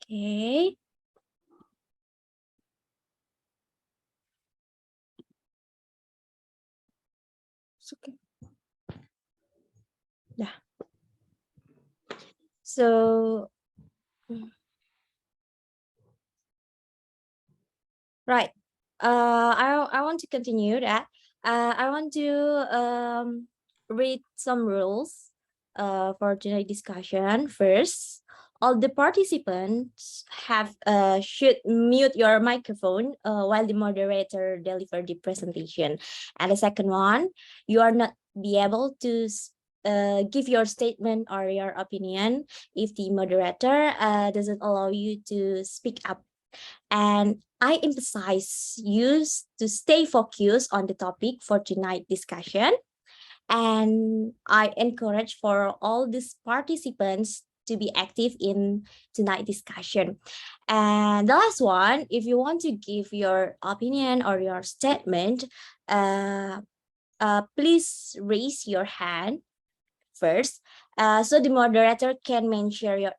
Okay. It's okay. Yeah. So, right. I want to continue that. I want to read some rules for today's discussion. First, all the participants have should mute your microphone while the moderator deliver the presentation. And the second one, you are not be able to give your statement or your opinion if the moderator doesn't allow you to speak up. And I emphasize you to stay focused on the topic for tonight's discussion. And I encourage for all these participants to be active in tonight's discussion. And the last one, if you want to give your opinion or your statement, please raise your hand first, so the moderator can mention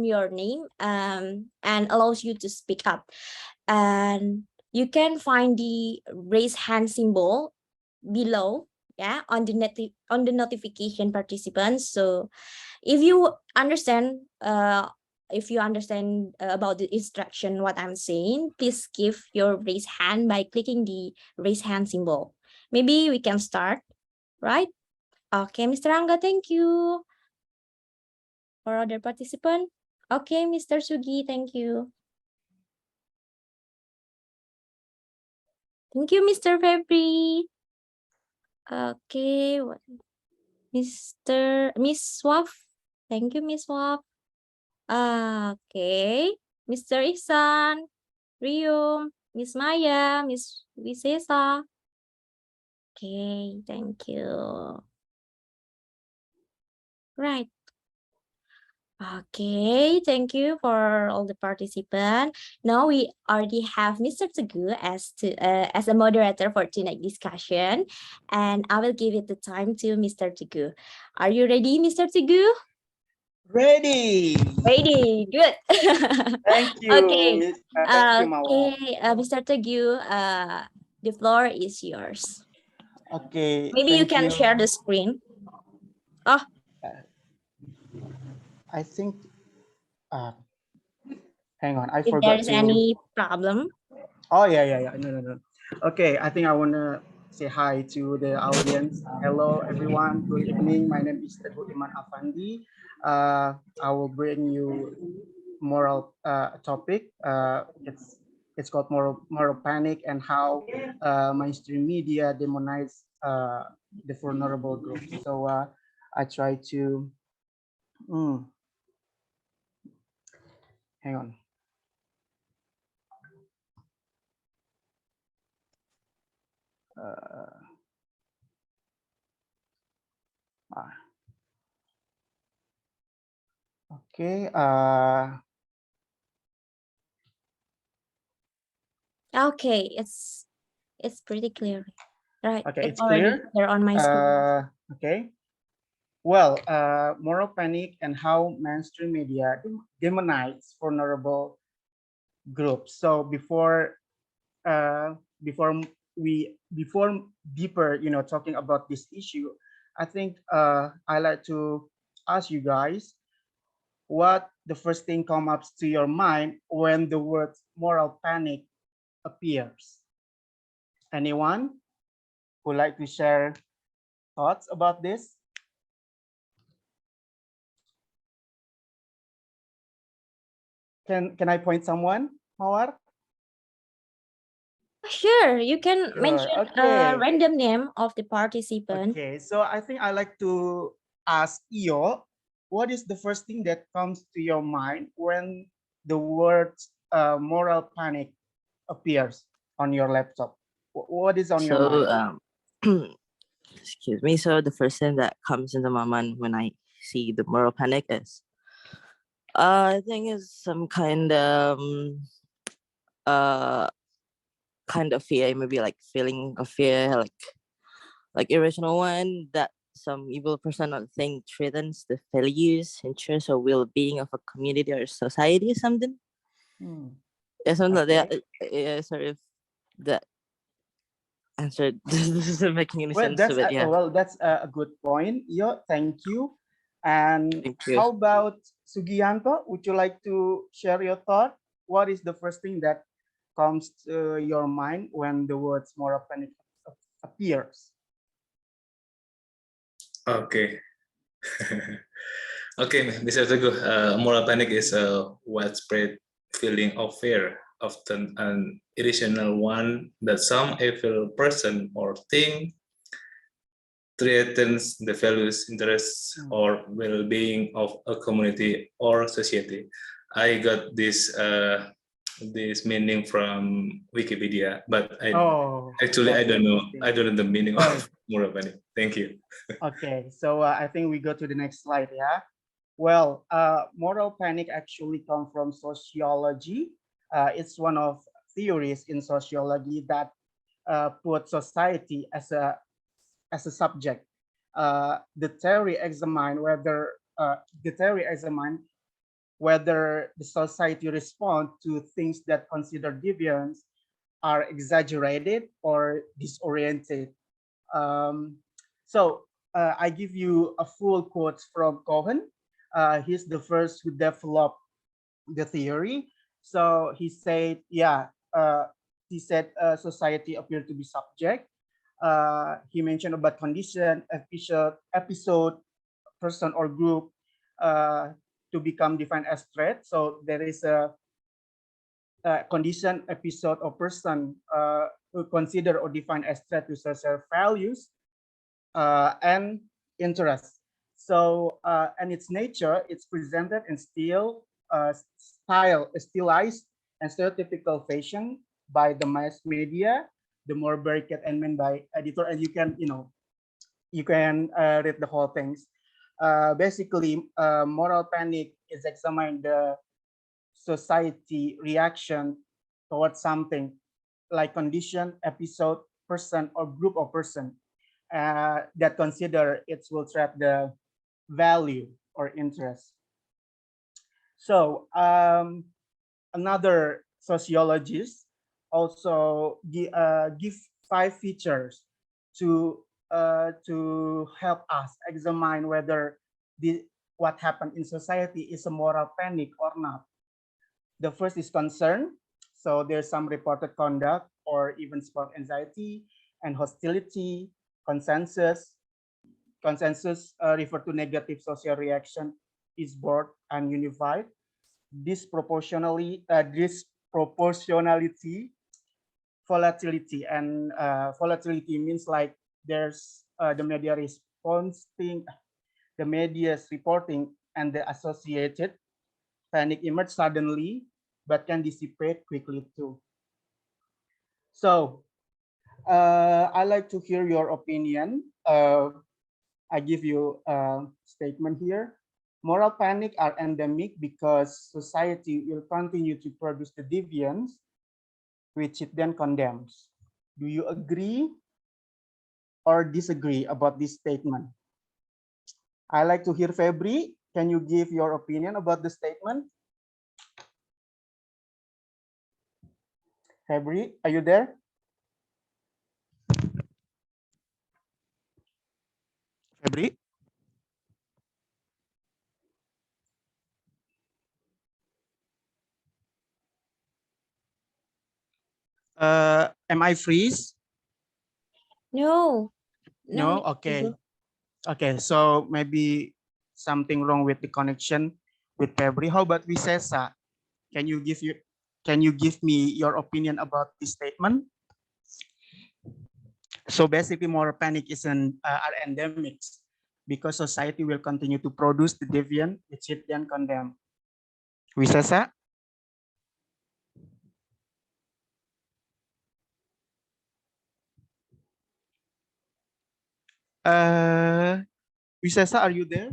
your name and allows you to speak up. And you can find the raise hand symbol below, yeah, on the notification participants. So if you understand about the instruction what I'm saying, please give your raise hand by clicking the raise hand symbol. Maybe we can start, right? Okay, Mr. Angga, thank you. For other participant? Okay, Mr. Sugi, thank you. Thank you, Mr. Febri. Okay, Miss Swaf. Thank you, Miss Swaf. Okay, Mr. Ihsan, Rium, Miss Maya, Miss Wisesa. Okay, thank you. Right. Okay, thank you for all the participants. Now we already have Mr. Teguh as a moderator for tonight's discussion, and I will give it the time to Mr. Teguh. Are you ready, Mr. Teguh? Ready. Ready, good. Thank you. Okay. Thank you, Mawar. Okay, Mr. Teguh, the floor is yours. Okay. Maybe you Thank can you. share the screen. Oh, I think. Hang on. I if there forgot is to. any problem. Oh yeah. No. Okay. I think I wanna say hi to the audience. Hello, everyone. Good evening. My name is Teguh Iman Afandi. I will bring you moral topic. It's called moral panic and how mainstream media demonize the vulnerable groups. So I try to hang on. Okay. Okay, it's pretty clear. Right, Okay, it's it's already clear. there on my screen. Okay. Well, moral panic and how mainstream media demonize vulnerable groups. So uh, before before deeper, talking about this issue, I think I like to ask you guys what the first thing comes up to your mind when the word moral panic appears. Anyone who like to share thoughts about this? Can I point someone, Mawar? Sure, you can Sure. mention a Okay. random name of the participant. Okay. So I think I like to ask Iyo, what is the first thing that comes to your mind when the word moral panic appears on your laptop? What is on your So, mind? excuse me. So the first thing that comes into my mind when I see the moral panic is, I think it's some uh, kind of fear, maybe like feeling of fear, like irrational one that some evil person or thing threatens the values, interests, or well-being of a community or society or something. Hmm. Yeah, something like that. Okay. Sorry if that answered. This isn't making any Well, sense of it. Yeah. that's a good point. Yo, thank you. And Thank you. how about Sugianto? Would you like to share your thought? What is the first thing that comes to your mind when the words moral panic appears? Okay. Okay, Mr. Teguh, moral panic is a widespread feeling of fear, often an irrational one that some evil person or thing threatens the values, interests, or well-being of a community or society. I got this meaning from Wikipedia, but Oh, actually I that's don't know. interesting. I don't know the meaning Oh, of moral panic. Thank you. okay. So I think we go to the next slide. Yeah. Well, moral panic actually comes from sociology. It's one of theories in sociology that put society as a subject. The theory examine whether the society respond to things that consider deviance are exaggerated or disoriented. Um, so I give you a full quote from Cohen. He's the first who developed the theory. So he said, society appeared to be subject. He mentioned about condition, episode, person or group uh, to become defined as threat. So there is a condition, episode, or person who consider or define as threat to social values and interest. So, and its nature, it's presented in stylized and stereotypical fashion by the mass media, the more barricade and meant by editor, and you can read the whole things. Basically, moral panic is examine the society reaction towards something like condition, episode, person, or group of person that consider it will threat the value or interest. So another sociologist also give 5 features to help us examine whether the what happened in society is a moral panic or not. The first is concern. So there's some reported conduct or even spot anxiety and hostility, consensus. Consensus refer to negative social reaction is broad and unified. Disproportionality, volatility, and volatility means like there's the media's reporting and the associated panic emerge suddenly, but can dissipate quickly too. So I like to hear your opinion. I give you a statement here. Moral panic are endemic because society will continue to produce the deviance, which it then condemns. Do you agree or disagree about this statement? I like to hear Febri. Can you give your opinion about the statement? Febri, are you there? Febri? Am I freeze? No, no, No? Okay. Okay, so maybe something wrong with the connection with Febri. How about Visesa? Can you give you can you give me your opinion about this statement? So basically, moral panic is are endemics because society will continue to produce the deviant, which it then condemn. Visesa? Uh, Visesa, are you there?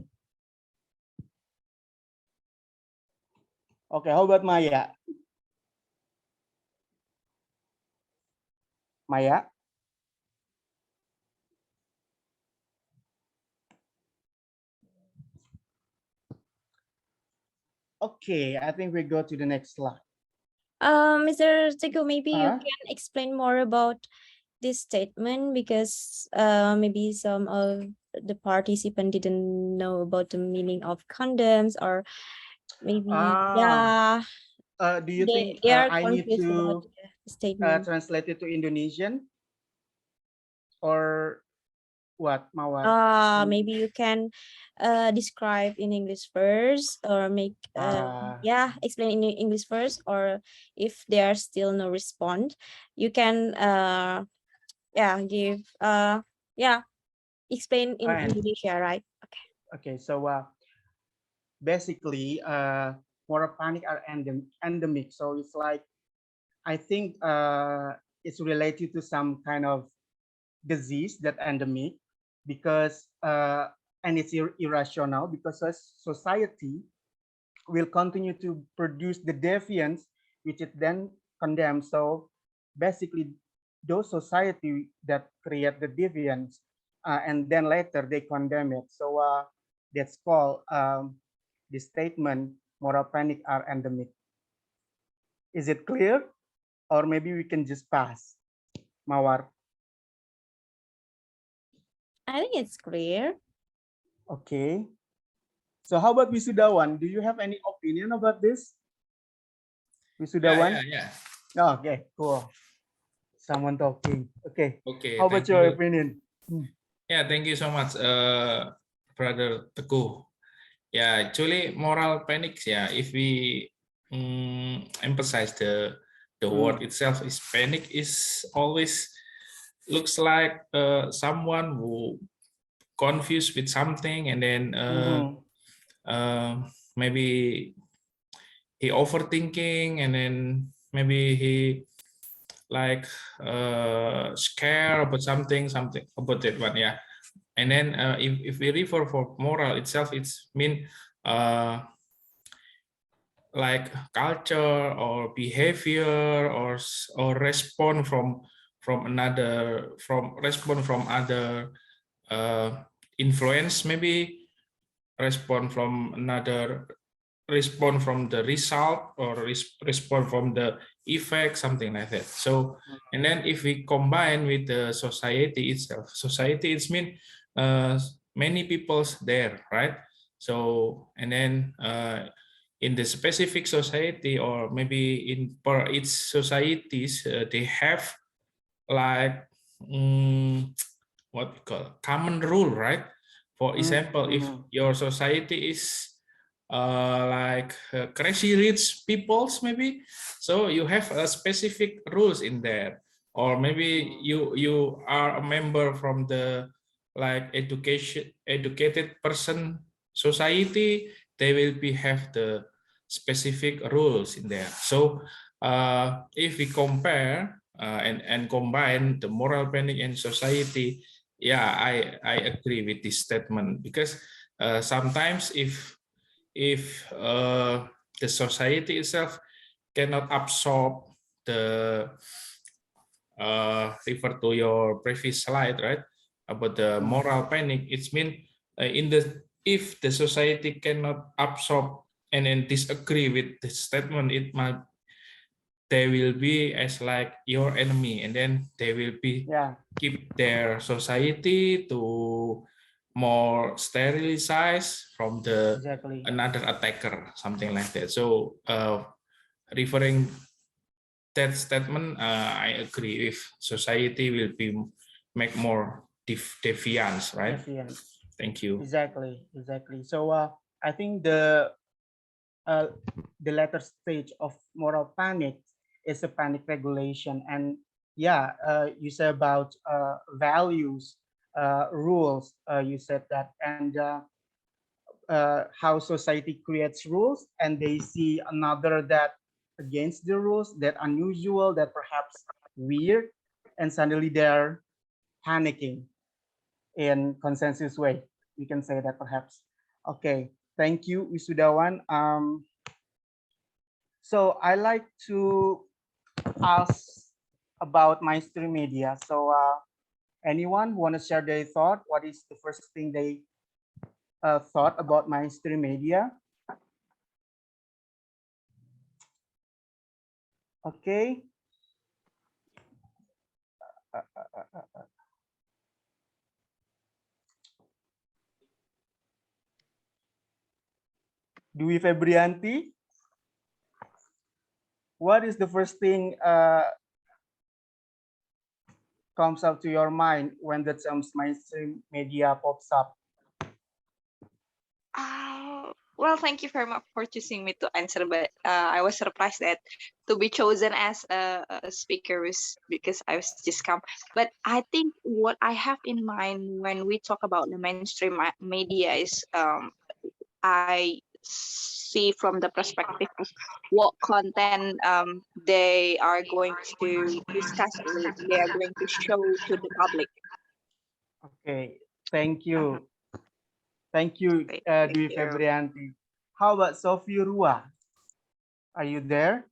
Okay, how about Maya? Maya? Okay, I think we go to the next slide. Mr. Teguh, maybe you Uh, can explain more about this statement because maybe some of the participant didn't know about the meaning of condoms, or maybe ah, yeah, do you think they are I need confused about to the statement. translate it to Indonesian or what, Mawar? Maybe you can describe in English first, or make Uh, yeah, explain in English first, or if there are still no response, you can yeah, give yeah, explain in and Indonesia, right? Okay. okay, so basically, moral panic are endemic. So it's like I think it's related to some kind of disease that endemic because and it's irrational because society will continue to produce the deviance which it then condemns. So basically those society that create the deviance and then later they condemn it. So that's called the statement moral panic are endemic. Is it clear? Or maybe we can just pass, Mawar. I think it's clear. Okay. So how about Wisudawan? Do you have any opinion about this? Yeah, Wisudawan? yeah, yeah. Oh, okay, cool. Someone talking. Okay. Okay, How about thank your you. opinion? Yeah, thank you so much, Brother Teguh. Yeah, actually, moral panics. Yeah, if we emphasize the word itself, is panic is always looks like someone who confused with something, and then Mm-hmm. maybe he overthinking, and then maybe he like scare about something about that one. Yeah, and then if we refer for moral itself, it's mean uh, like culture or behavior or respond from another from respond from other influence, maybe respond from another, respond from the result, or respond from the effect, something like that. So, and then if we combine with the society itself, society it's mean many people's there, right? So, and then in the specific society, or maybe in per each societies, they have like what we call common rule, right? For example, if Mm-hmm. your society is like crazy rich peoples, maybe, so you have a specific rules in there. Or maybe you are a member from the like educated person society, they will be have the specific rules in there. So if we compare and combine the moral panic and society, yeah, I agree with this statement, because sometimes if the society itself cannot absorb the refer to your previous slide, right, about the moral panic, it's mean in the if the society cannot absorb and then disagree with the statement, it might they will be as like your enemy, and then they will be Yeah, keep their society to more sterilized from the exactly. another attacker, something like that. So referring that statement, I agree if society will be make more defiance, right? Defiance. Thank you. Exactly, exactly. So I think uh, the latter stage of moral panic is a panic regulation. And yeah, you said about values, rules. You said that, and how society creates rules, and they see another that against the rules, that unusual, that perhaps weird, and suddenly they're panicking in consensus way. We can say that perhaps. Okay, thank you, Wisudawan. So I like to ask about mainstream media. So anyone want to share their thought? What is the first thing they thought about mainstream media? Okay. Dwi Febrianti, what is the first thing comes up to your mind when the terms mainstream media pops up? Well, thank you very much for choosing me to answer, but I was surprised that to be chosen as a speaker was because I was just come. But I think what I have in mind when we talk about the mainstream media is I see from the perspective of what content they are going to discuss or they are going to show to the public. Okay, thank Uh-huh. you. Thank you, Thank Dwi you. Febrianti. How about Sophie Rua? Are you there?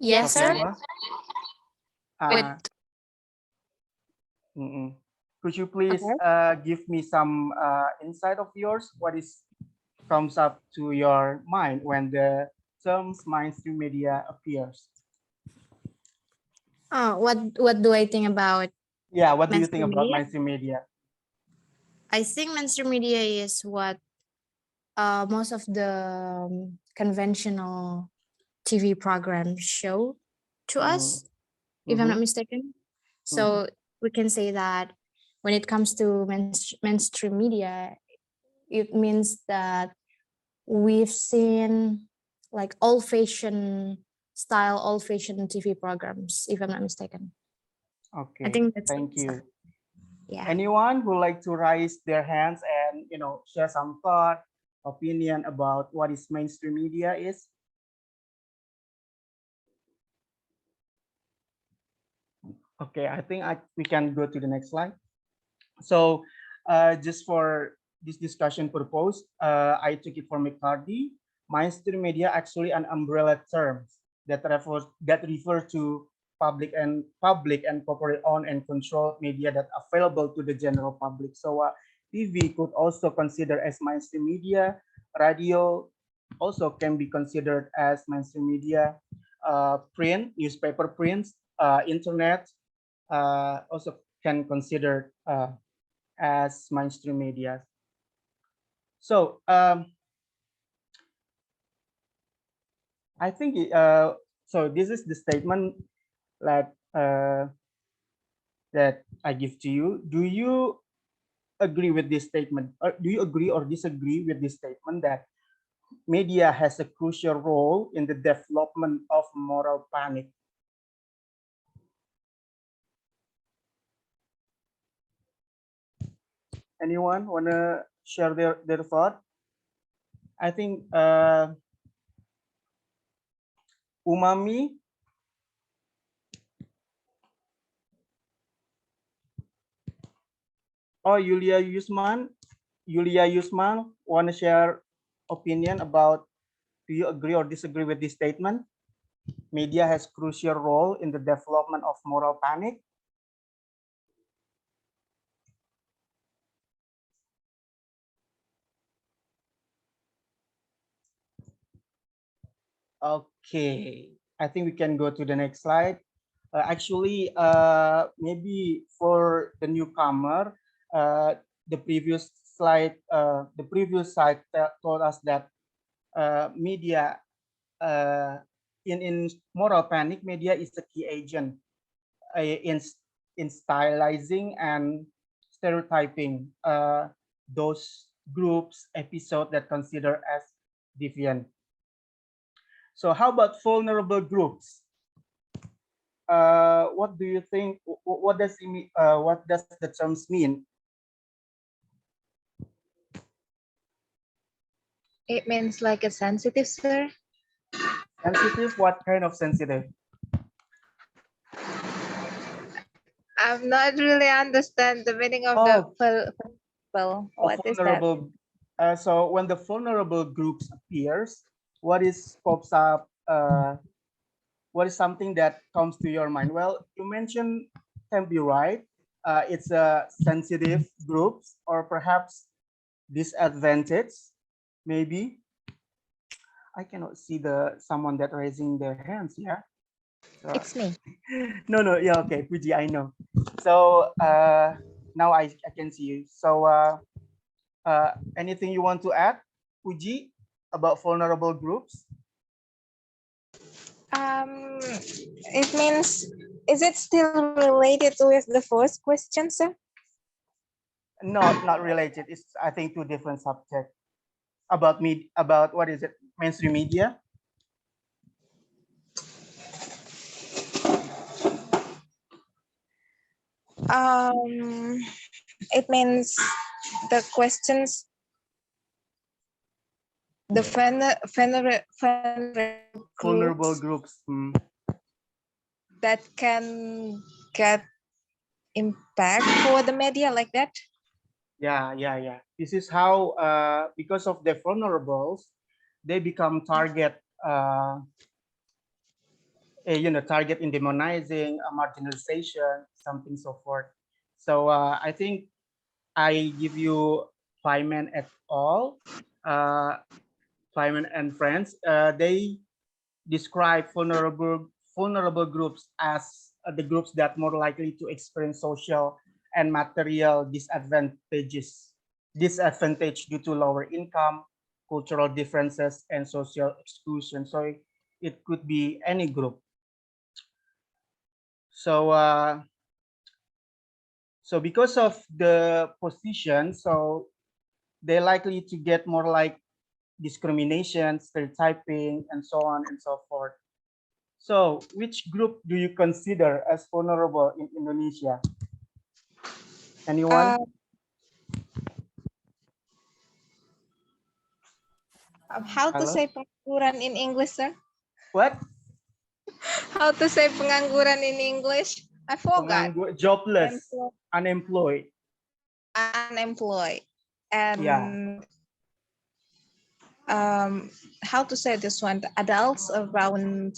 Yes, Sophie sir. Rua? Wait. Could you please Okay. give me some insight of yours? What is comes up to your mind when the terms mainstream media appears? What do I think about Yeah, what do you think mainstream about media? mainstream media? I think mainstream media is what most of the conventional TV programs show to us, if I'm not Mm-hmm. mistaken. Mm-hmm. So we can say that when it comes to mainstream media, it means that we've seen like old-fashioned style, old-fashioned TV programs, if I'm not mistaken. I Okay, think that's thank you. yeah. Anyone who like to raise their hands and share some thought, opinion about what is mainstream media is? Okay, I think we can go to the next slide. So just for this discussion purpose, I took it from McCarthy. Mainstream media actually an umbrella term that refer to public and corporate owned and controlled media that available to the general public. So TV could also consider as mainstream media. Radio also can be considered as mainstream media. Print, newspaper prints, internet also can consider as mainstream media. So I think so. This is the statement that that I give to you. Do you agree with this statement? Or do you agree or disagree with this statement that media has a crucial role in the development of moral panic? Anyone wanna share their thought? I think Umami. Oh, Yulia Yusman, want to share opinion about, do you agree or disagree with this statement? Media has crucial role in the development of moral panic. Okay, I think we can go to the next slide. Actually, maybe for the newcomer, the previous slide told us that media in moral panic, media is a key agent in stylizing and stereotyping those groups episode that consider as deviant. So how about vulnerable groups? What do you think? What does it mean? What does the terms mean? It means like a sensitive, sir. Sensitive? What kind of sensitive? I'm not really understand the meaning of the Oh, well, of what is that? vulnerable. So when the vulnerable groups appears, what is pops up? What is something that comes to your mind? Well, you mentioned can be right. It's a sensitive groups or perhaps disadvantage, maybe. I cannot see someone that raising their hands. Yeah. So, It's me. no, no. Yeah. Okay. Puji, I know. So now I can see you. So anything you want to add, Puji, about vulnerable groups? It means, is it still related with the first question, sir? Not related. It's, I think, two different subjects. About me, about what is it? Mainstream media. It means the questions, the Vulnerable groups groups. that can get impact for the media like that. Yeah. This is how, because of the vulnerables, they become target. Target in demonizing, marginalization, something so forth. So I think I give you Feynman et al. Feynman and friends. They describe vulnerable groups as the groups that more likely to experience social and material disadvantage due to lower income, cultural differences, and social exclusion. So it could be any group. So so because of the position, so they're likely to get more like discrimination, stereotyping, and so on and so forth. So which group do you consider as vulnerable in Indonesia? Anyone? How to Hello? say pengangguran in English, sir? What? How to say pengangguran in English? I forgot. Jobless, unemployed. Unemployed. And Yeah. how to say this one? The adults around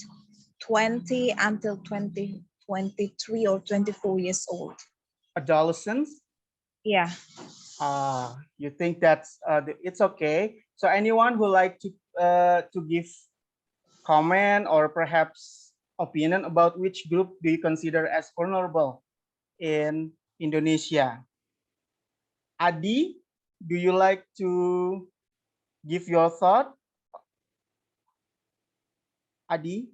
20 until 20, 23 or 24 years old. Adolescents? Yeah. You think that's it's okay. So anyone who like to give comment or perhaps opinion about which group do you consider as vulnerable in Indonesia? Adi, do you like to give your thought? Adi?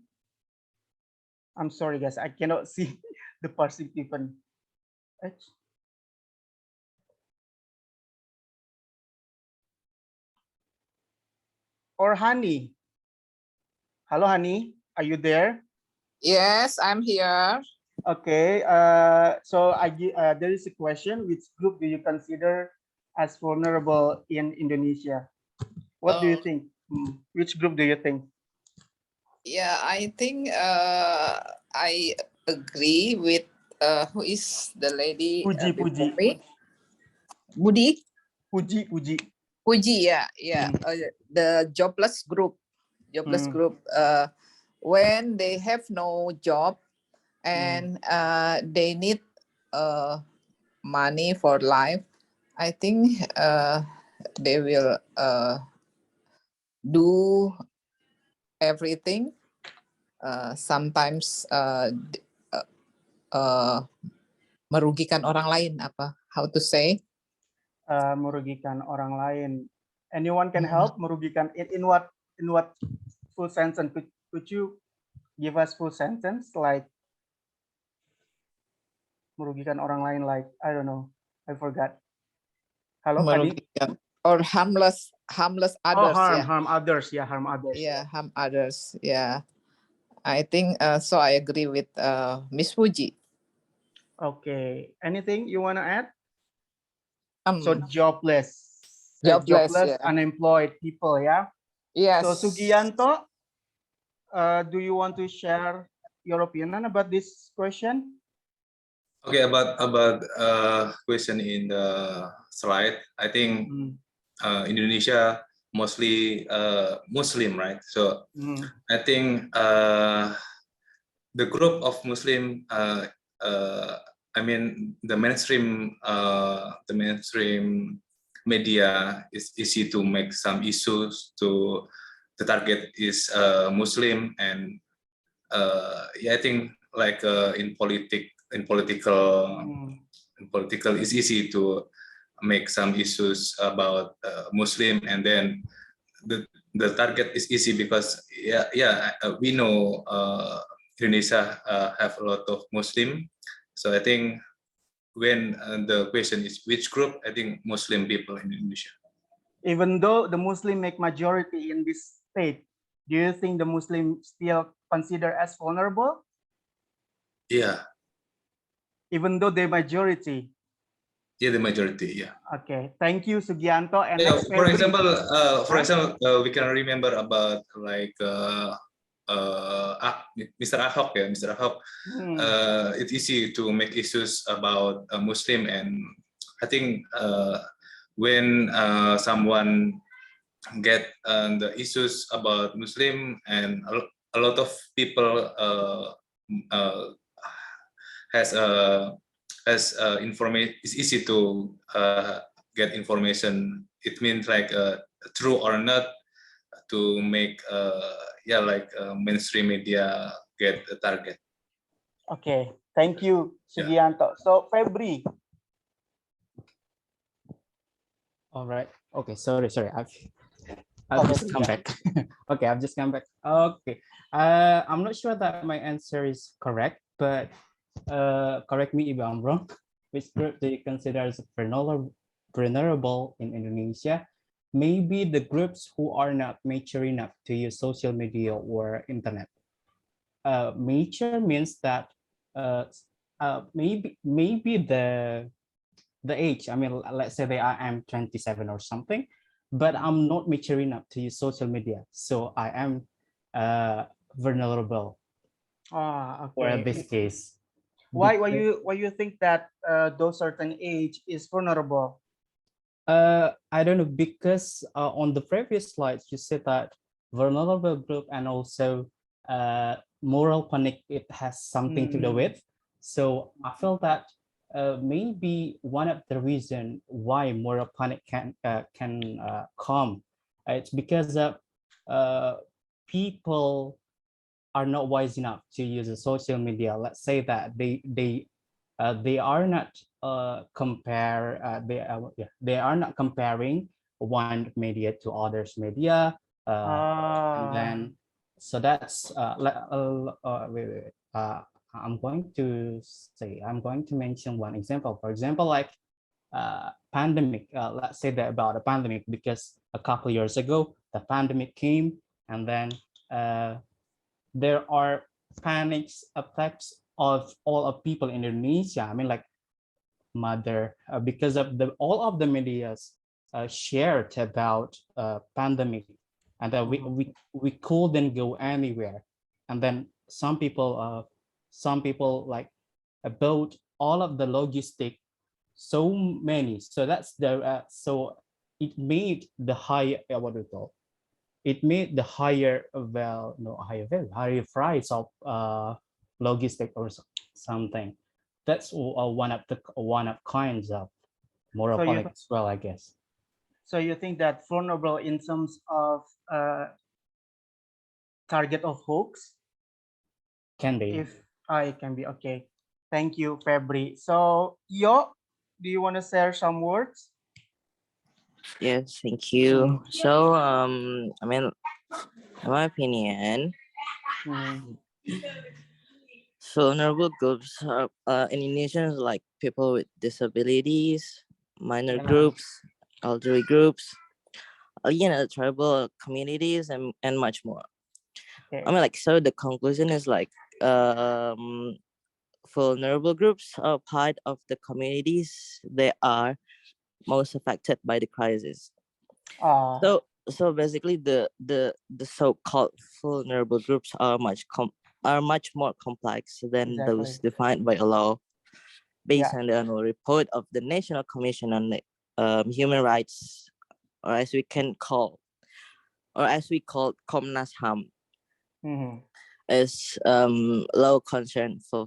I'm sorry, guys. I cannot see the participant. Or Hani? Hello, Hani. Are you there? Yes, I'm here. Okay. So there is a question. Which group do you consider as vulnerable in Indonesia? What do you think? Which group do you think? Yeah, I think I agree with who is the lady before me? Budi? Puji, yeah. The jobless group. When they have no job and they need money for life, I think they will do everything. Sometimes merugikan orang lain, apa? How to say? Merugikan orang lain. Anyone can help merugikan in what full sentence? Could you give us full sentence like merugikan orang lain, like I don't know, I forgot. Hello, merugikan or harmless others. Harm others. Yeah, harm others. Yeah, harm others. Yeah, I think so. I agree with Miss Puji. Okay. Anything you want to add? So Jobless, jobless, yeah. unemployed people. Yeah. Yes. So Sugianto, do you want to share your opinion about this question? Okay, about question in the slide, I think Indonesia mostly Muslim, right? So I think the group of Muslim, I mean the mainstream media is easy to make some issues to the target is Muslim, and yeah, I think like in political, it's easy to make some issues about Muslim, and then the target is easy because we know Indonesia have a lot of Muslim, so I think when the question is which group, I think Muslim people in Indonesia. Even though the Muslim make majority in this state, do you think the Muslim still considered as vulnerable? Yeah. Even though they majority. Yeah, the majority. Yeah. Okay, thank you, Sugianto. And Yeah, next, for Febri. example, we can remember about like Mr. Ahok, yeah, Mr. Ahok. It's easy to make issues about a Muslim, and I think when someone get the issues about Muslim, and a lot of people has information. It's easy to get information. It means like true or not, to make mainstream media get a target. Okay, thank you, Sugianto. So Febri. All right. Okay. Sorry. I've just come back. Okay, I've just come back. Okay. I'm not sure that my answer is correct, but correct me if I'm wrong. Which group do you consider as vulnerable in Indonesia? Maybe the groups who are not mature enough to use social media or internet. Mature means that maybe the age. I mean, let's say I'm 27 or something, but I'm not mature enough to use social media, so I am vulnerable. Okay. For this case. Why you think that those certain age is vulnerable? I don't know, because on the previous slides you said that vulnerable group and also moral panic, it has something to do with. So I feel that maybe one of the reason why moral panic can come, it's because of people are not wise enough to use the social media. Let's say that they are not they are not comparing one media to others media, and then so that's wait. I'm going to mention one example. For example, like pandemic. Let's say that about a pandemic, because a couple years ago the pandemic came, and then there are panic attacks of all of people in Indonesia. I mean, like because of all of the medias shared about pandemic, and that we couldn't go anywhere, and then some people like about all of the logistic, so many. So that's the so it made the high what do we call, it made the higher higher price of logistic or something. That's one of kinds of moral panic as well, I guess. So you think that vulnerable in terms of target of hoax? Can be. If it can be. Okay. Thank you, Febri. So Yo, do you want to share some words? Yes, thank you. So I mean, in my opinion, vulnerable groups are in Indonesians, like people with disabilities, minor groups, elderly groups, tribal communities, and much more. I mean, like, so the conclusion is like vulnerable groups are part of the communities they are most affected by the crisis. So basically the so-called vulnerable groups are much more complex than those defined by a law, based on the annual report of the National Commission on Human Rights, or as we call Komnas HAM. As law concern for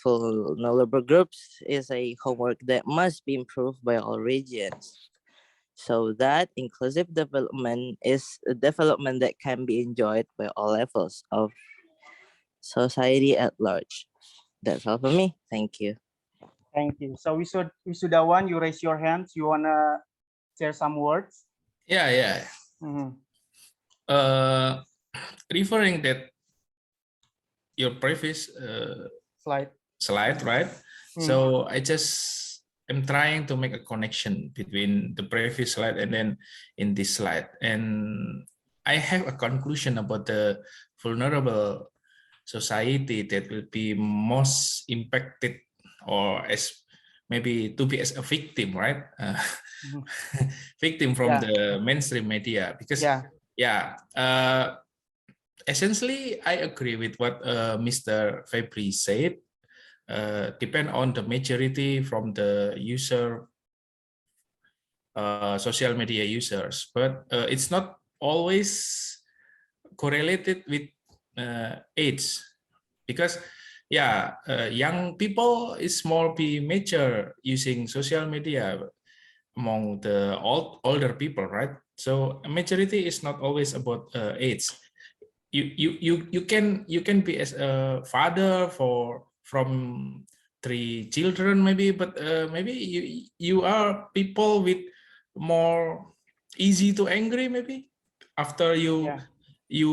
vulnerable groups is a homework that must be improved by all regions. so that inclusive development is a development that can be enjoyed by all levels of society at large. That's all for me. Thank you. Thank you. So Wisudawan, you raise your hands. You wanna share some words? Yeah. Mhm. Referring that your previous slide, right? So I just am trying to make a connection between the previous slide and then in this slide, and I have a conclusion about the vulnerable society that will be most impacted, or as maybe to be as a victim, right? Victim from the mainstream media, because essentially I agree with what Mr. Febri said. Depend on the maturity from the user, social media users, but it's not always correlated with age, because young people is more be mature using social media among the older people, right? So maturity is not always about age. You can be as a father from 3 children maybe, but maybe you are people with more easy to angry maybe after you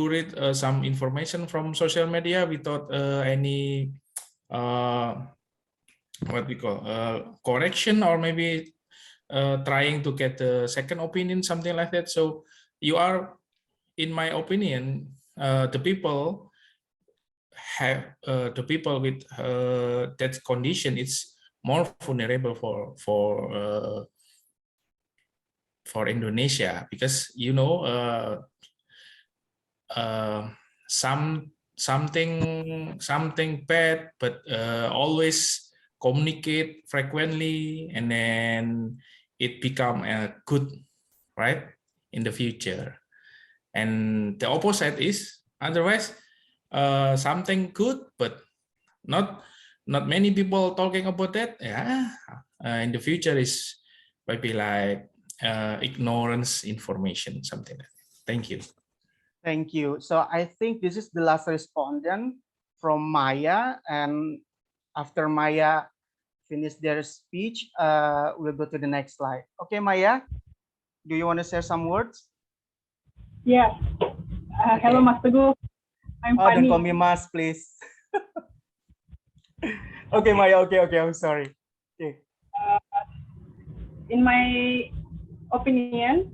read some information from social media without any what we call correction, or maybe trying to get a second opinion, something like that. So you are, in my opinion, the people with that condition, it's more vulnerable for Indonesia, because something bad, but always communicate frequently, and then it become good, right, in the future. And the opposite is otherwise something good, but not many people talking about that. In the future is maybe like ignorance information, something like that. Thank you. Thank you. So I think this is the last respondent from Maya, and after Maya finish their speech, we'll go to the next slide. Okay, Maya, do you want to share some words? Yes. Hello, Mas Teguh. I'm Don't Fanny. call me Mas, please. Okay, Maya. Okay. I'm sorry. Okay. In my opinion,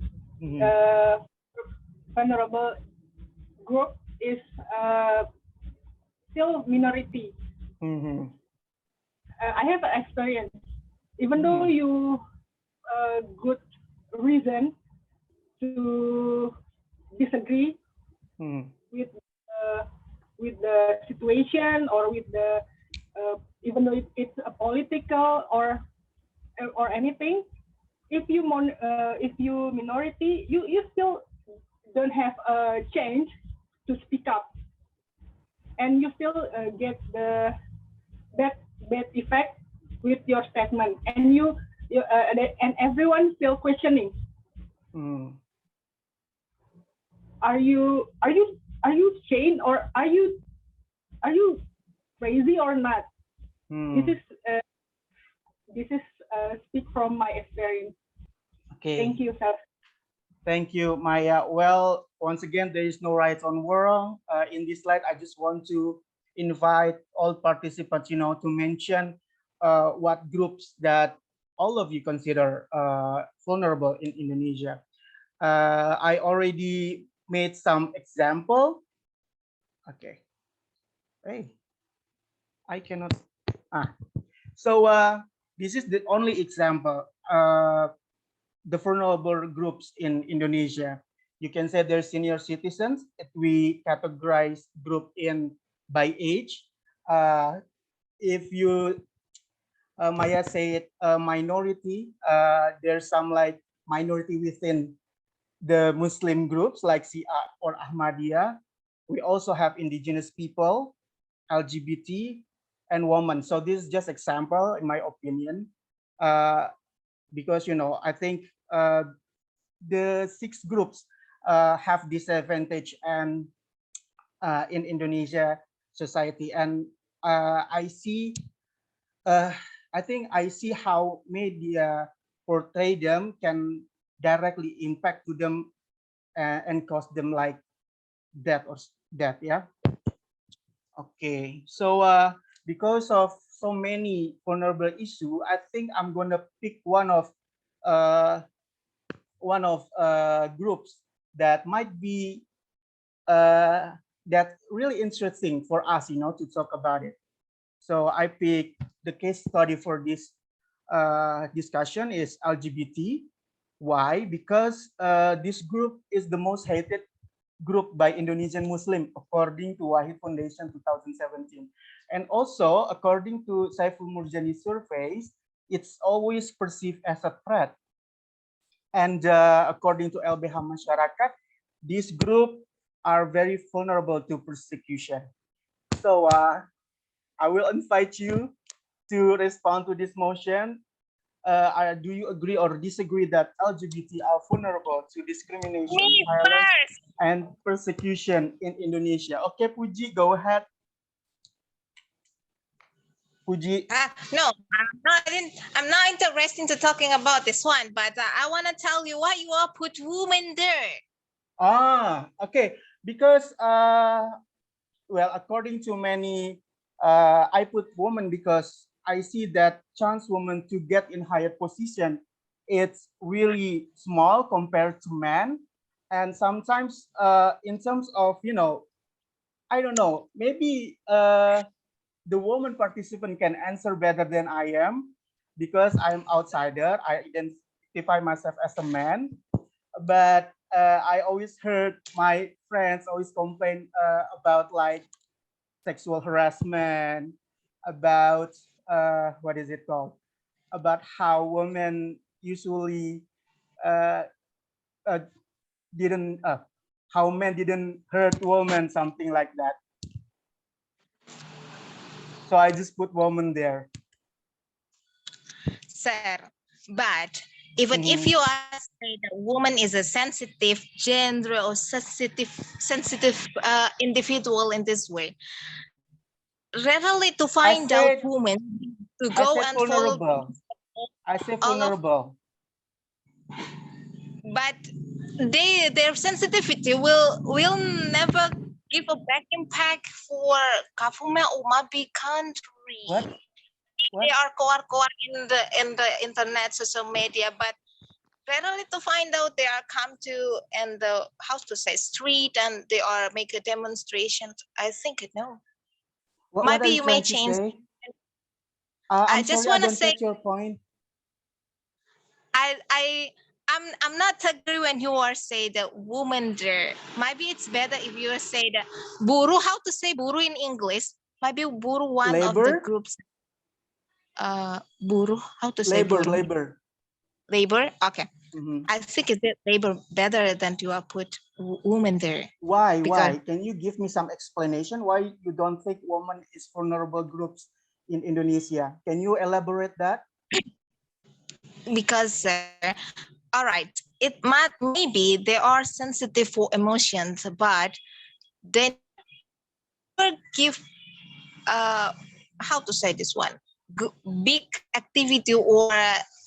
vulnerable group is still minority. I have an experience. Even though you good reason to disagree with the situation, or with the even though it's a political or anything, if you minority, you still don't have a change to speak up, and you still get the bad effect with your statement, and and everyone still questioning. Are you sane, or are you crazy or not? This is speak from my experience. Okay. Thank you, sir. Thank you, Maya. Well, once again, there is no right or wrong. In this slide, I just want to invite all participants, to mention what groups that all of you consider vulnerable in Indonesia. I already made some example. Okay. Hey, I cannot. So this is the only example. The vulnerable groups in Indonesia. You can say they're senior citizens. If we categorize group in by age, if you Maya said minority, there's some like minority within the Muslim groups like Shia or Ahmadiyya. We also have indigenous people, LGBT, and women. So this is just example, in my opinion, because I think the 6 groups have disadvantage and in Indonesia society, and I see, uh, I think I see how media portray them can directly impact to them and cause them like death or death. Yeah. Okay. So because of so many vulnerable issue, I think I'm gonna pick uh, one of groups that might be that really interesting for us, to talk about it. So I picked the case study for this discussion is LGBT. Why? Because this group is the most hated group by Indonesian Muslim according to Wahid Foundation 2017. And also according to Saiful Murjani surveys, it's always perceived as a threat. And according to LBH Masyarakat, this group are very vulnerable to persecution. So I will invite you to respond to this motion. Do you agree or disagree that LGBT are vulnerable to discrimination, Me violence, first. and persecution in Indonesia? Okay, Puji, go ahead. Puji. No, I'm not interested to talking about this one, but I want to tell you why you all put women there. Okay. Because well, according to many, I put woman because I see that chance woman to get in higher position, it's really small compared to men, and sometimes in terms of I don't know, maybe the woman participant can answer better than I am because I'm outsider. I identify myself as a man, but I always heard my friends always complain about like sexual harassment, about what is it called? About how women usually uh, uh, didn't, how men didn't hurt women, something like that. So I just put woman there. Sir, but even if you are say that woman is a sensitive gender or sensitive individual in this way, readily to find out women to go and follow. I say vulnerable. But their sensitivity will never give a back impact for government or maybe country. What? They are core in the internet social media, but rarely to find out they are come to and the how to say street and they are make a demonstration. I think no. Maybe you may change. I'm just sorry, I want to don't say get your point. I'm not agree when you are say the woman there. Maybe it's better if you say the buruh. How to say buruh in English? Maybe buruh one labor? Of the groups. Buruh. How to say labor? Buruh? Labor. Okay. I think it's labor better than to put woman there. Why? Why? Can you give me some explanation why you don't think woman is vulnerable groups in Indonesia? Can you elaborate that? Because all right, it might maybe they are sensitive for emotions, but they never give how to say this one big activity or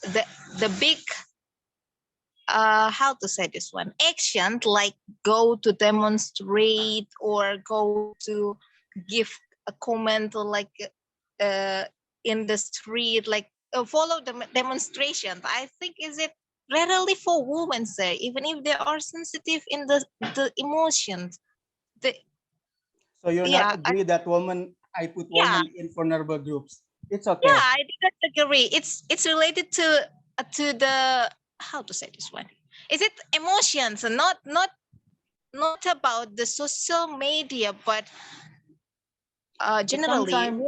the big how to say this one action like go to demonstrate or go to give a comment or like in the street like follow the demonstration. I think is it rarely for women say even if they are sensitive in the emotions. So you're not agree that woman, I put woman in vulnerable groups. It's okay. Yeah, I didn't agree. It's related to the how to say this one. Is it emotions and not about the social media, but generally. Sometimes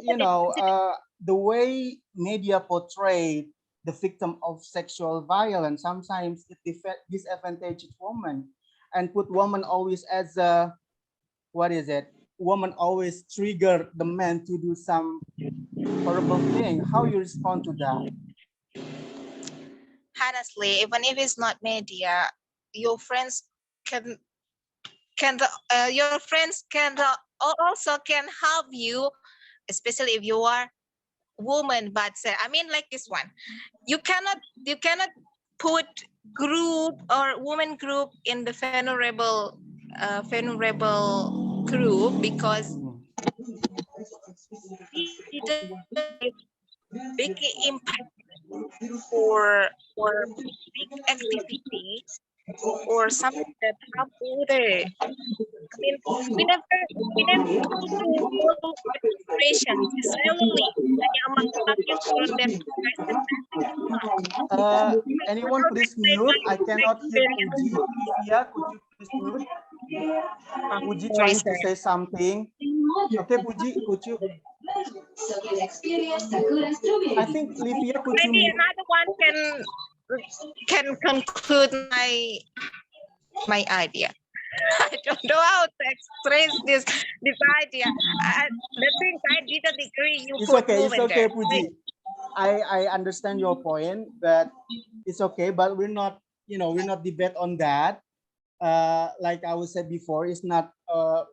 the way media portray the victim of sexual violence, sometimes it disadvantages women and put woman always as a what is it? Woman always trigger the man to do some horrible thing. How you respond to that? Honestly, even if it's not media, your friends can your friends can also can help you, especially if you are woman. But I mean, like this one, you cannot put group or woman group in the vulnerable group, because we didn't give big impact or big activities or something that help other. I mean, we never go to whole administration. Just silently hanya amang-amangnya turun dan present Anyone please mute? I cannot hear Puji. Livia, could you please mute? Puji Sorry, trying to sorry. say something. Okay, Puji, could you? I think Livia, could you Maybe mute? another one can conclude my idea. I don't know how to express this idea. The things I didn't agree you It's put okay, women there. Puji. I understand your point, but it's okay. But we're not, we're not debate on that. Like I was said before, it's not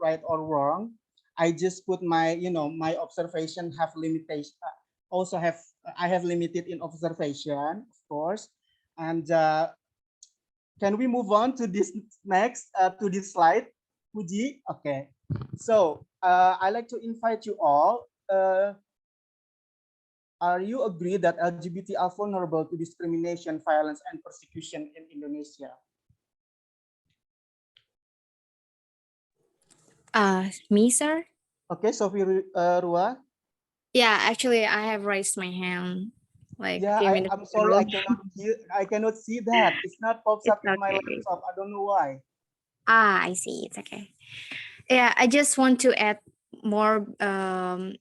right or wrong. I just put my, my observation have limitation. Also have I have limited in observation, of course. And can we move on to this next to this slide, Puji? Okay. So I like to invite you all. Are you agree that LGBT are vulnerable to discrimination, violence, and persecution in Indonesia? Me, sir? Okay, Sophie Rua. Yeah, actually, I have raised my hand like a Yeah, few minutes I'm sorry, ago. I cannot see that. It's not pops It's up in my okay. laptop. I don't know why. I see. It's okay. Yeah, I just want to add more uh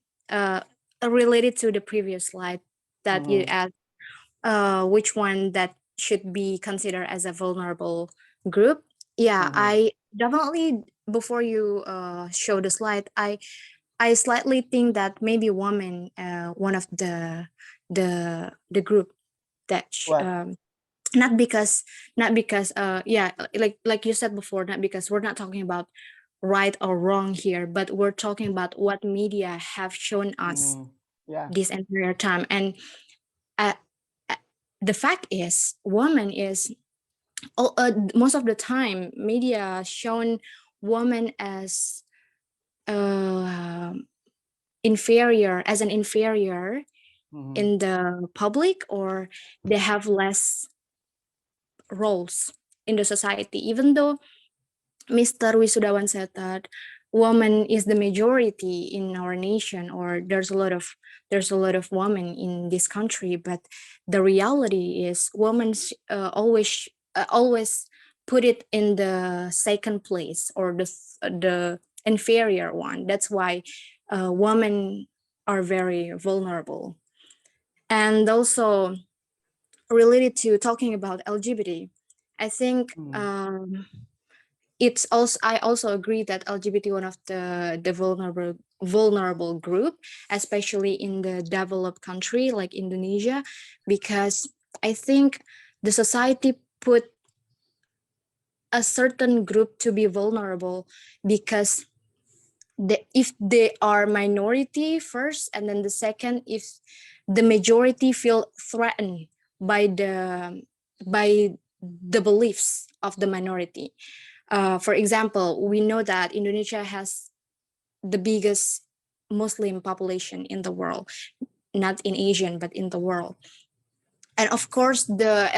related to the previous slide that you asked, which one that should be considered as a vulnerable group. Yeah, I definitely, before you show the slide, I slightly think that maybe women one of the group that What? not because yeah, like you said before, not because we're not talking about right or wrong here, but we're talking about what media have shown us Yeah. this entire time. And uh, uh, the fact is, woman is most of the time media shown woman as uh, inferior, as an inferior in the public, or they have less roles in the society, even though Mr. Wisudawan said that woman is the majority in our nation, or there's a lot of women in this country, but the reality is women always put it in the second place, or the inferior one. That's why women are very vulnerable. And also related to talking about LGBT, I think it's also, I also agree that LGBT one of the vulnerable group, especially in the developed country like Indonesia, because I think the society put a certain group to be vulnerable because if they are minority first, and then the second, if the majority feel threatened by the beliefs of the minority. For example, we know that Indonesia has the biggest Muslim population in the world, not in Asian, but in the world. And of course, the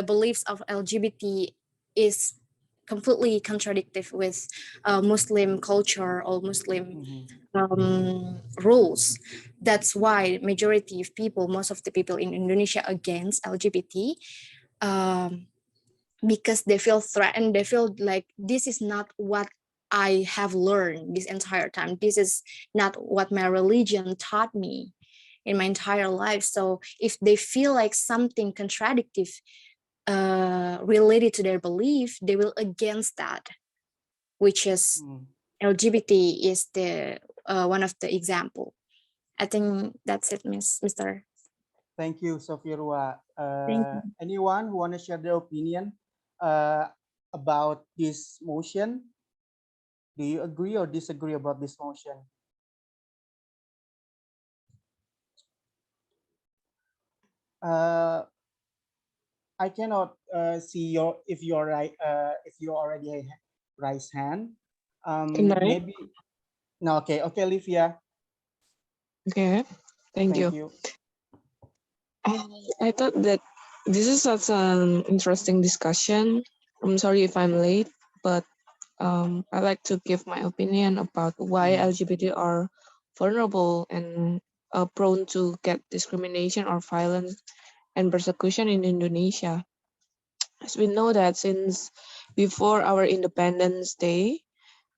beliefs of LGBT is completely contradictive with Muslim culture or Muslim rules. That's why majority of people, most of the people in Indonesia against LGBT, because they feel threatened. They feel like this is not what I have learned this entire time. This is not what my religion taught me in my entire life. So if they feel like something contradictive related to their belief, they will against that, which is LGBT is the one of the example. I think that's it, Mr. Thank you, Sophia Rua. Thank you. Anyone who want to share their opinion about this motion? Do you agree or disagree about this motion? I cannot see your if you're right if you already raise hand. Can I? Maybe no. Okay, okay, Livia. Okay, thank Thank you. you. I thought that this is such an interesting discussion. I'm sorry if I'm late, but I like to give my opinion about why LGBT are vulnerable and prone to get discrimination or violence and persecution in Indonesia. As we know that since before our Independence Day,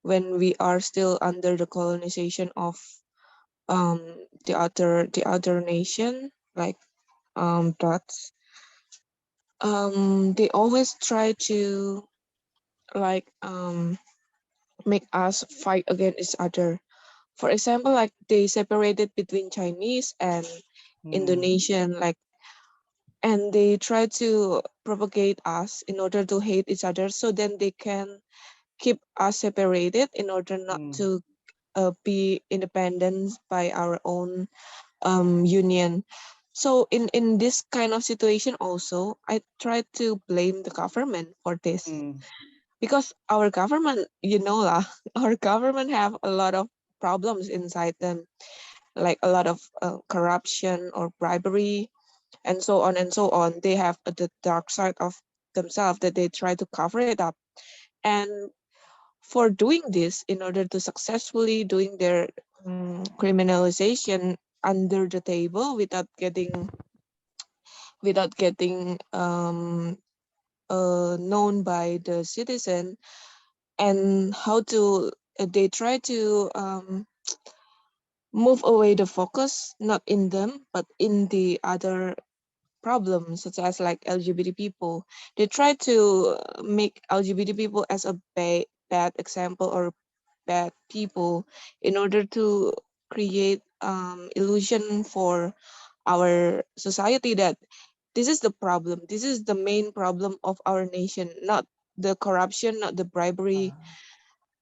when we are still under the colonization of the other nation like Dutch, they always try to like make us fight against each other. For example, like they separated between Chinese and Indonesian, like, and they try to propagate us in order to hate each other, so then they can keep us separated in order not to be independent by our own union. So in this kind of situation also, I try to blame the government for this, because our government, lah, our government have a lot of problems inside them, like a lot of corruption or bribery, and so on and so on. They have the dark side of themselves that they try to cover it up. And for doing this, in order to successfully doing their criminalization under the table without getting known by the citizen, and how to they try to move away the focus not in them but in the other problems, such as like LGBT people. They try to make LGBT people as a bad example or bad people in order to create illusion for our society that this is the problem, this is the main problem of our nation, not the corruption, not the bribery.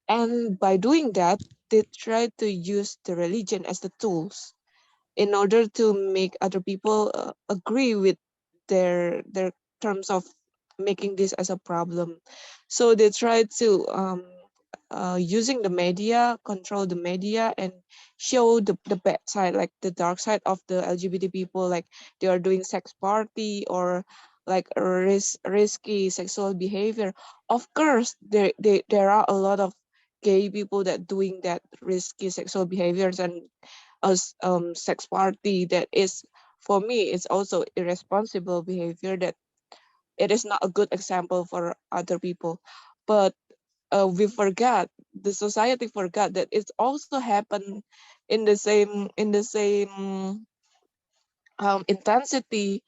And by doing that, they try to use the religion as the tools in order to make other people agree with their terms of making this as a problem. So they try to using the media, control the media, and show the bad side, like the dark side of the LGBT people, like they are doing sex party or like risky sexual behavior. Of course, there are a lot of gay people that doing that risky sexual behaviors and as sex party. That is, for me, it's also irresponsible behavior, that it is not a good example for other people. But we forgot, the society forgot that it's also happened in the same intensity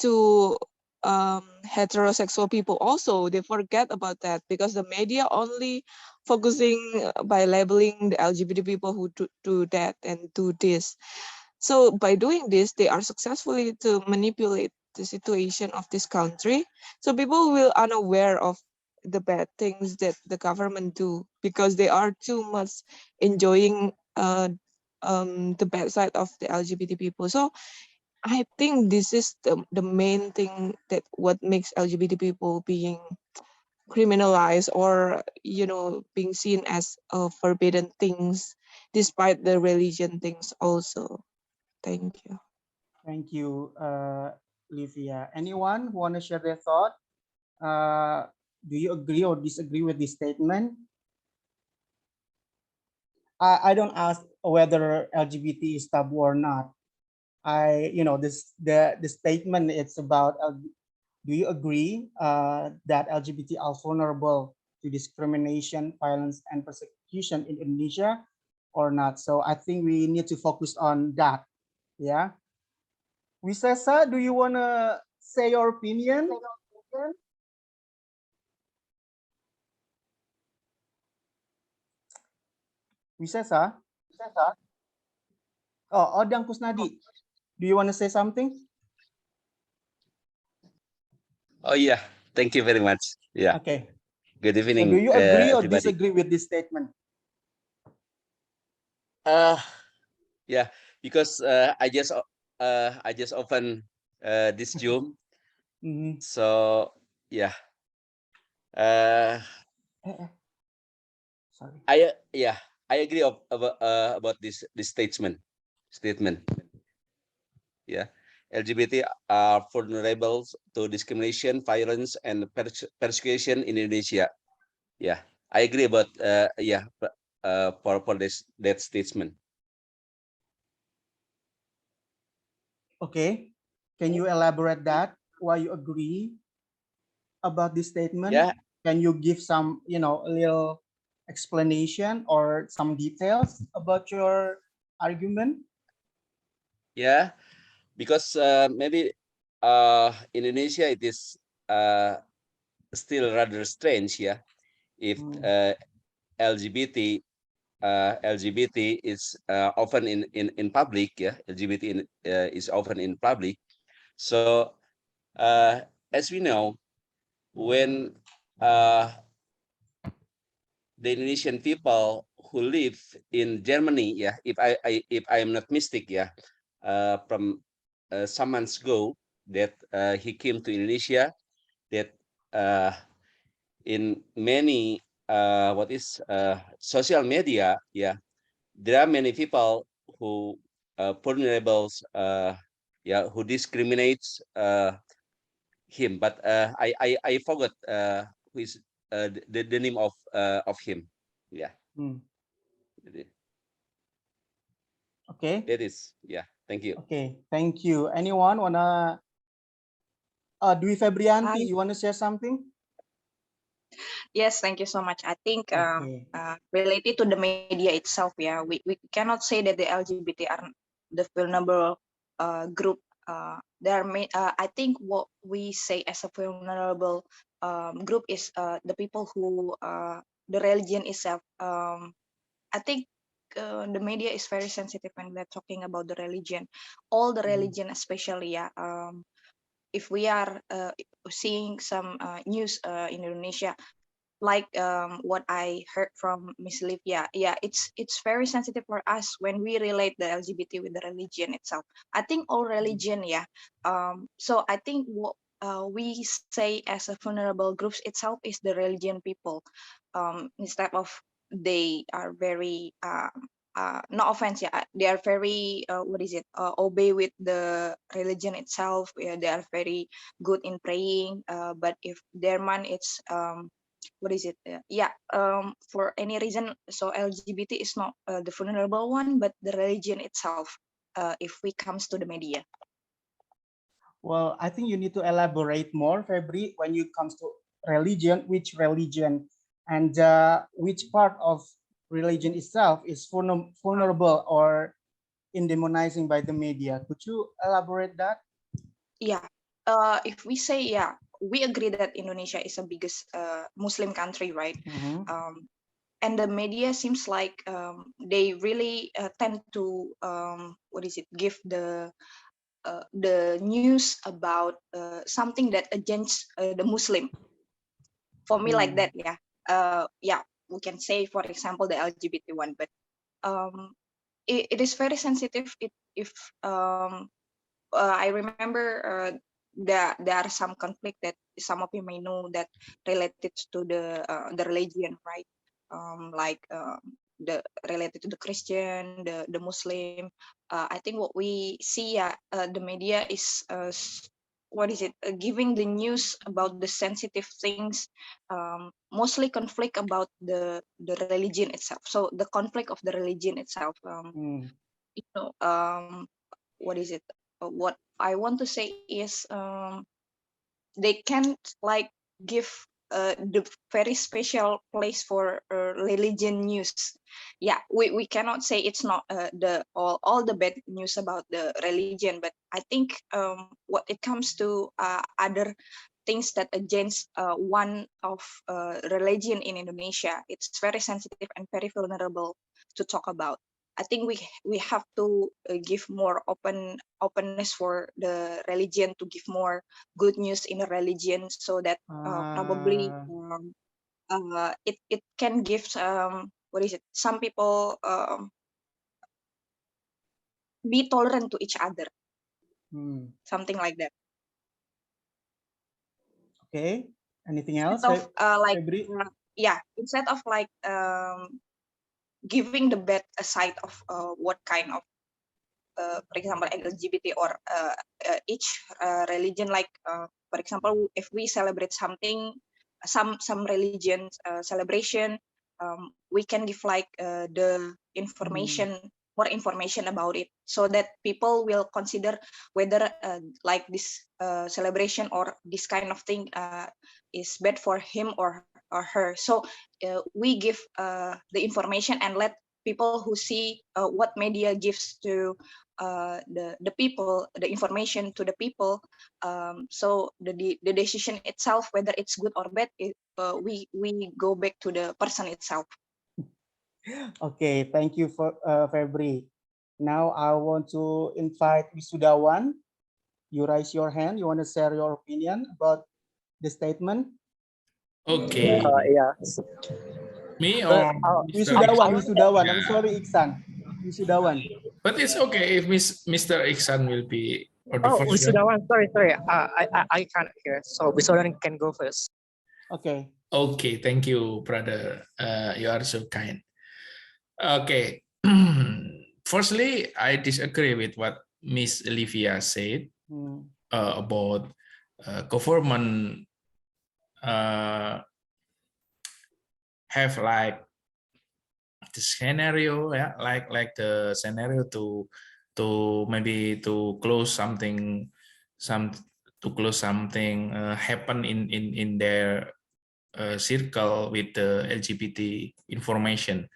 to heterosexual people also. They forget about that because the media only focusing by labeling the LGBT people who do that and do this. So by doing this, they are successfully to manipulate the situation of this country. So people will unaware of the bad things that the government do because they are too much enjoying the bad side of the LGBT people. So I think this is the main thing that what makes LGBT people being criminalized or being seen as forbidden things despite the religion things also. Thank you. Thank you, Livia. Anyone who want to share their thought? Do you agree or disagree with this statement? I don't ask whether LGBT is taboo or not. This the statement. It's about. Do you agree that LGBT are vulnerable to discrimination, violence, and persecution in Indonesia, or not? So I think we need to focus on that. Yeah. Wisesa, do you wanna say your opinion? Wisesa? Oh, Odang Kusnadi. Do you want to say something? Oh yeah. Thank you very much. Yeah. Okay. Good So do evening, you agree or everybody. disagree with this statement? Yeah, because I just open this Zoom. So yeah. Sorry. I agree about this statement. Yeah, LGBT are vulnerable to discrimination, violence, and persecution in Indonesia. Yeah, I agree about for this that statement. Okay. Can you elaborate that? Why you agree about this statement? Yeah. Can you give some, a little explanation or some details about your argument? Yeah, because maybe Indonesia it is still rather strange. Yeah, if LGBT LGBT is often in public. Yeah, LGBT is often in public. So as we know, when the Indonesian people who live in Germany, yeah, if I am not mistaken, yeah, from some months ago that he came to Indonesia, that in many social media, yeah, there are many people who vulnerable, who discriminates him, but I forgot who is the name of him. Yeah. Okay. That is, yeah. Thank you. Okay. Thank you. Anyone wanna? Dwi Febrianti, you wanna share something? Yes, thank you so much. I think related to the media itself, yeah, we cannot say that the LGBT are the vulnerable group. I think what we say as a vulnerable group is the people who the religion itself. I think the media is very sensitive when we're talking about the religion, all the religion, especially. Yeah, if we are seeing some news in Indonesia, like what I heard from Miss Liv, yeah, it's very sensitive for us when we relate the LGBT with the religion itself. I think all religion, yeah. So I think what we say as a vulnerable groups itself is the religion people, instead of they are very no offense, yeah, they are very obey with the religion itself. Yeah, they are very good in praying. But if their man, it's for any reason, so LGBT is not the vulnerable one, but the religion itself, if we comes to the media. Well, I think you need to elaborate more, Febri, when it comes to religion, which religion and which part of religion itself is vulnerable or demonizing by the media. Could you elaborate that? Yeah, if we say, yeah, we agree that Indonesia is the biggest Muslim country, right? And the media seems like they really tend to give the news about something that against the Muslim. For me, like that, yeah. Yeah, we can say, for example, the LGBT one, but it is very sensitive. If I remember there are some conflict that some of you may know that related to the religion, right? Like the related to the Christian, the Muslim. I think what we see, the media is giving the news about the sensitive things, mostly conflict about the religion itself. So the conflict of the religion itself, you know, what I want to say is they can't like give the very special place for religion news. Yeah, we cannot say it's not the all the bad news about the religion, but I think what it comes to other things that against one of religion in Indonesia, it's very sensitive and very vulnerable to talk about. I think we have to give more openness for the religion, to give more good news in the religion, so that probably it can give what is it? Some people be tolerant to each other, something like that. Okay. Anything else, Instead of Febri? instead of like giving the bad side of what kind of for example LGBT or each religion, like for example if we celebrate something, some religions celebration, we can give like the information, more information about it, so that people will consider whether like this celebration or this kind of thing is bad for him or her. So we give the information and let people who see what media gives to the people, the information to the people. So the decision itself, whether it's good or bad, we go back to the person itself. Okay, thank you for Febri. Now I want to invite Wisudawan. You raise your hand. You want to share your opinion about the statement? Okay. Yeah. Me or Mr. Wisudawan. Yeah. I'm sorry, Iksan. Wisudawan. But it's okay if Mr. Iksan will be or the Oh, first one. Wisudawan. Sorry. I can't hear. So Wisudawan can go first. Okay. Okay, thank you, brother. You are so kind. Okay. Firstly, I disagree with what Miss Olivia said about government have like the scenario, yeah, like the scenario to maybe to close something, happen in their circle with the LGBT information.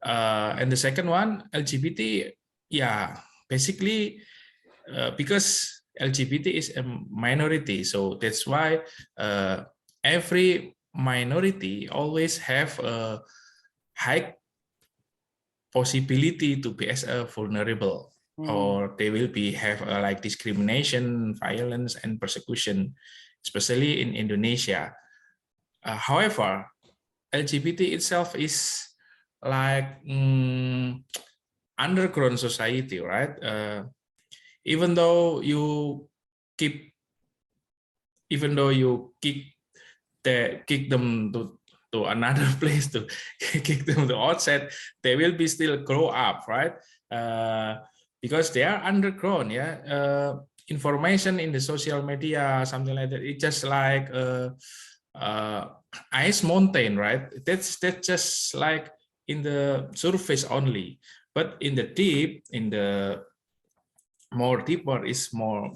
And the second one, LGBT, yeah, basically because LGBT is a minority, so that's why every minority always have a high possibility to be as a vulnerable, or they will be have like discrimination, violence, and persecution, especially in Indonesia. However, LGBT itself is like underground society, right? Even though you keep, even though you kick them to another place, to kick them to outside, they will be still grow up, right? Because they are underground, yeah. Information in the social media, something like that, it's just like ice mountain, right? That's just like in the surface only, but in the deep, in the more deeper is more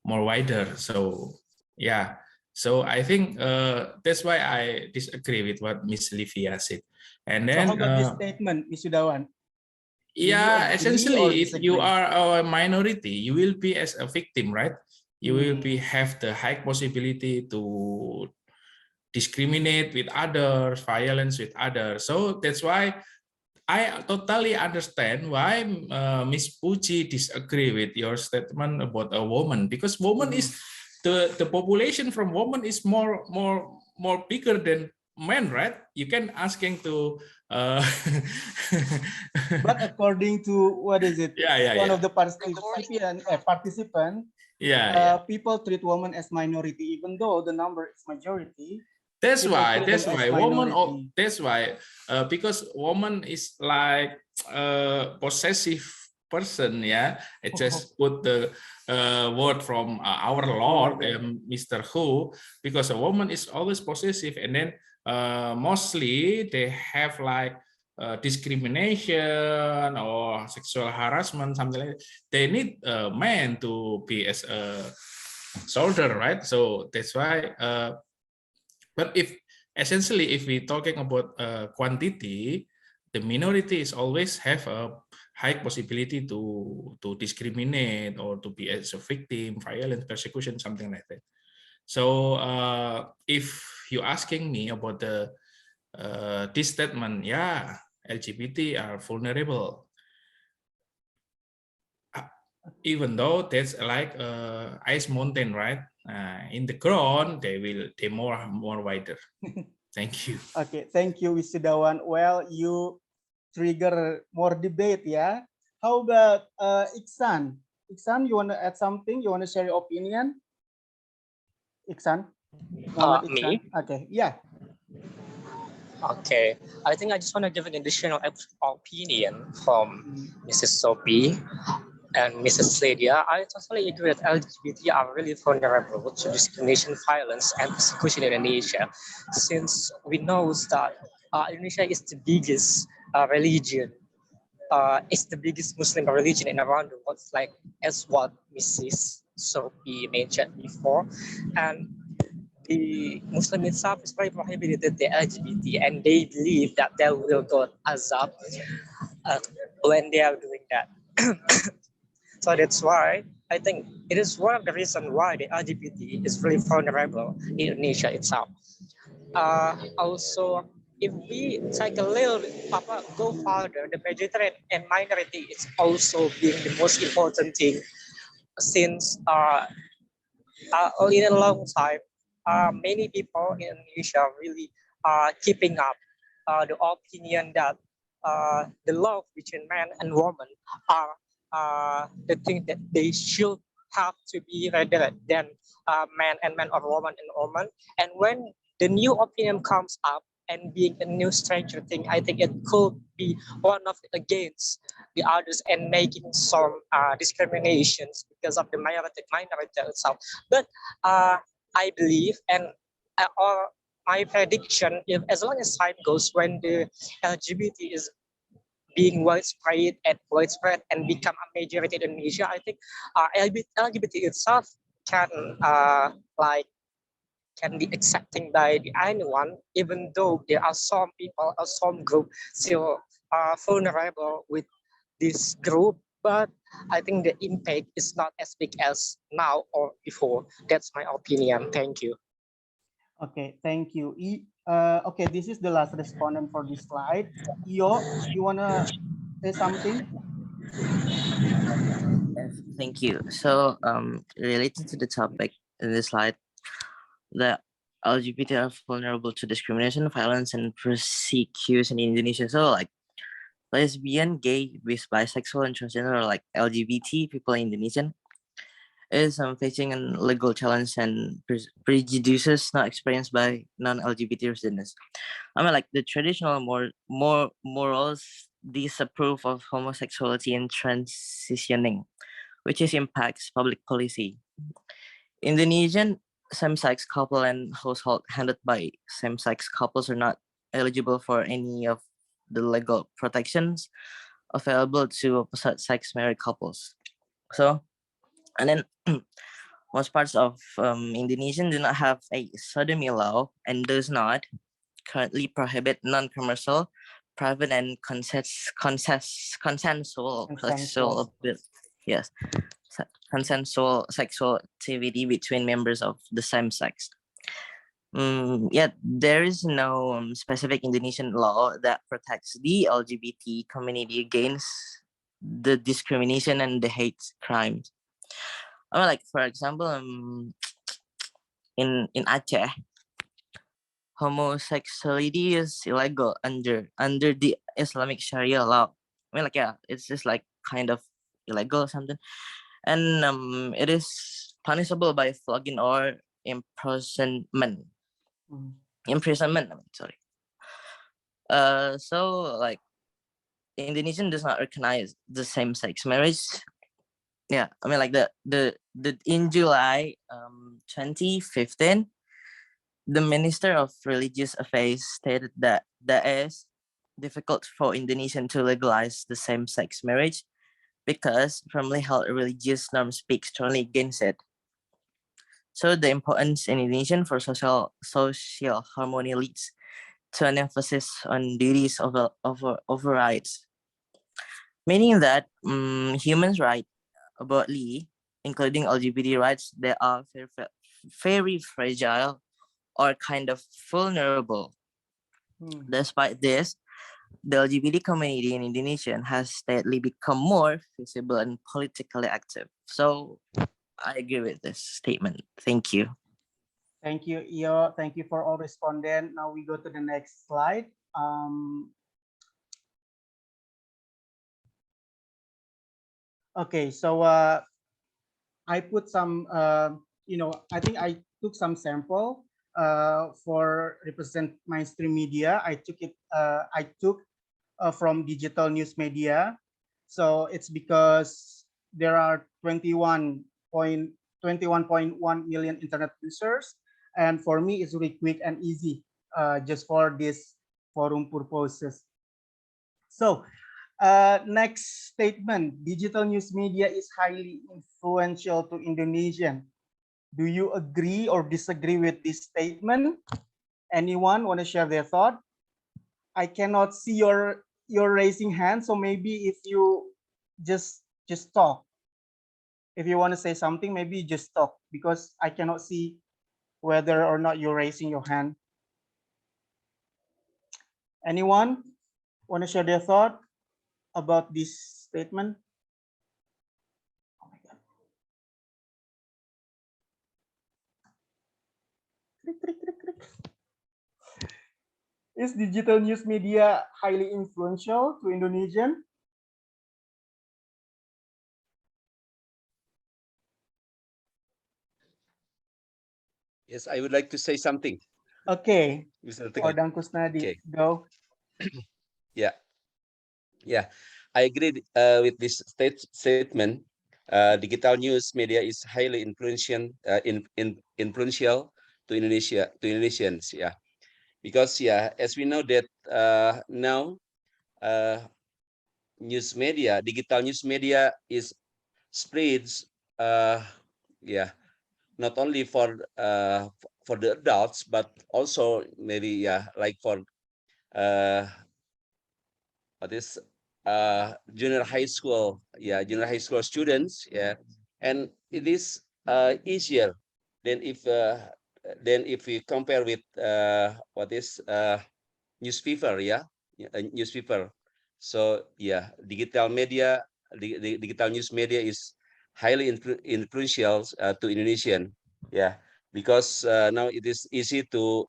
wider. So yeah, so I think that's why I disagree with what Miss Livia said. And then so how about this statement, Wisudawan? yeah, essentially if you are a minority, you will be as a victim, right? You will be have the high possibility to discriminate with others, violence with others. So that's why I totally understand why Miss Puji disagree with your statement about a woman, because woman is the population from woman is more bigger than men, right? You can asking to but according to what is it? One of the participant, people treat women as minority, even though the number is majority. That's why woman. That's why because woman is like a possessive person. Yeah, I just put the word from our Lord, Mr. Who, because a woman is always possessive, and then mostly they have like discrimination or sexual harassment, something like that. They need a man to be as a soldier, right? So that's why. But if essentially, if we're talking about quantity, the minority is always have a high possibility to discriminate or to be as a victim, violence, persecution, something like that. So if you're asking me about the this statement, yeah, LGBT are vulnerable. Even though that's like ice mountain, right? In the ground, they more wider. Thank you. Okay, thank you, Wisudawan. Well, you trigger more debate, yeah. How about Iksan? Iksan, you want to add something? You want to share your opinion? Iksan, Muhammad Iksan. Me? Okay, yeah. Okay. I think I just want to give an additional opinion from Mrs. Sophie and Mrs. Lydia. I totally agree that LGBT are really vulnerable to discrimination, violence, and persecution in Indonesia, since we know that Indonesia is the biggest religion. It's the biggest Muslim religion in around the world, like as what Mrs. Sophie mentioned before, and the Muslim itself is very prohibited the LGBT, and they believe that they will go azab uh, when they are doing that. So that's why I think it is one of the reasons why the LGBT is really vulnerable in Indonesia itself. Also, if we take a little go further, the vegetarian and minority is also being the most important thing since in a long time, many people in Indonesia really keeping up the opinion that the love between man and woman are the thing that they should have to be rather than man or woman and woman. And when the new opinion comes up and being a new stranger thing, I think it could be one of against the others and making some discriminations because of the minority itself. But I believe and or my prediction, if as long as time goes, when the LGBT is being widespread and become a majority in Indonesia, I think LGBT itself can like can be accepting by anyone, even though there are some people or some group still vulnerable with this group. But I think the impact is not as big as now or before. That's my opinion. Thank you. Okay, thank you. Okay, this is the last respondent for this slide. Iyo, you want to say something? Yes, thank you. So, related to the topic in this slide, the LGBT are vulnerable to discrimination, violence, and persecution in Indonesia. So, like lesbian, gay, bisexual, and transgender, or like LGBT people in Indonesia, is facing a legal challenge and prejudices not experienced by non-LGBT residents. I mean, like the traditional more morals disapprove of homosexuality and transitioning, which is impacts public policy. Indonesian same-sex couple and household handled by same-sex couples are not eligible for any of the legal protections available to opposite sex married couples. So, and then most parts of Indonesian do not have a sodomy law and does not currently prohibit non-commercial, private, and consensual sexual yes consensual sexual activity between members of the same sex. Yet there is no specific Indonesian law that protects the LGBT community against the discrimination and the hate crimes. I mean, like for example, in Aceh, homosexuality is illegal under the Islamic Sharia law. I mean, like yeah, it's just like kind of illegal or something, and it is punishable by flogging or imprisonment. Imprisonment. I mean, sorry. So like Indonesian does not recognize the same-sex marriage. Yeah, I mean like the in July 2015, the Minister of Religious Affairs stated that it is difficult for Indonesian to legalize the same-sex marriage because firmly held religious norms speak strongly against it. So the importance in Indonesian for social harmony leads to an emphasis on duties over rights, meaning that humans' rights broadly, including LGBT rights, they are very fragile or kind of vulnerable. Despite this, the LGBT community in Indonesia has steadily become more visible and politically active. So I agree with this statement. Thank you. Thank you, Iyo. Thank you for all respondents. Now we go to the next slide. Okay, so I put some, I think I took some sample for represent mainstream media. I took from digital news media. So it's because there are 21.1 million internet users. And for me, it's really quick and easy just for this forum purposes. So next statement, digital news media is highly influential to Indonesian. Do you agree or disagree with this statement? Anyone want to share their thought? I cannot see your raising hand, so maybe if you just talk. If you want to say something, maybe just talk because I cannot see whether or not you're raising your hand. Anyone want to share their thought about this statement? Oh my God. Click, click, click, click. Is digital news media highly influential to Indonesian? Yes, I would like to say something. Okay. Mr. Odang Kusnadi, Okay. go. Yeah. Yeah, I agree with this statement. Digital news media is highly influential to Indonesians. Yeah, because as we know that now digital news media is spreads. Yeah, not only for the adults but also maybe like for this junior high school students, and it is easier than if we compare with newspaper, newspaper. So digital news media is highly influential to Indonesian, because now it is easier to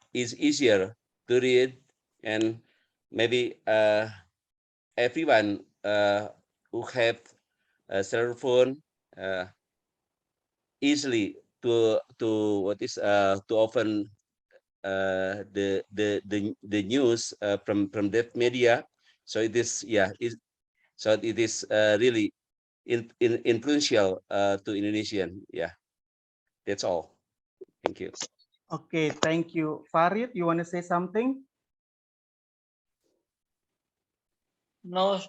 read, and maybe everyone who have a cell phone easily to open the news from that media. So it is really influential to Indonesian. Yeah, that's all. Thank you. Okay, thank you. Farid, you want to say something? No.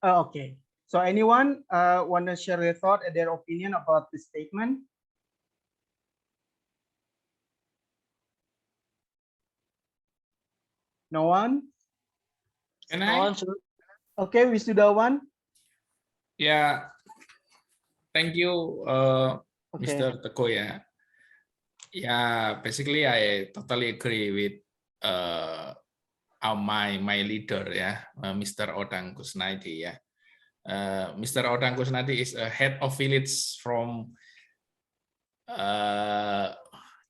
Okay. So anyone want to share their thought and their opinion about this statement? No one? Can I? Okay, Wisudawan. Yeah. Thank you, Okay. Mr. Teko. Yeah, basically I totally agree with my leader, Mr. Odang Kusnadi. Mr. Odang Kusnadi is a head of village from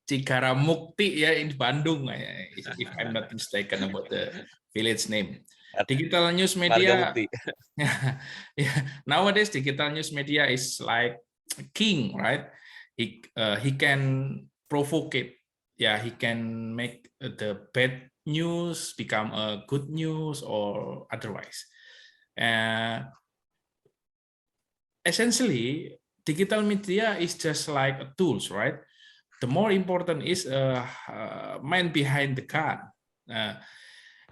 Cikaramukti in Bandung, if I'm not mistaken about the village name. Digital news media, nowadays digital news media is like king, right? He can provoke it. Yeah, he can make the bad news become a good news or otherwise. Essentially, digital media is just like a tools, right? The more important is man behind the gun.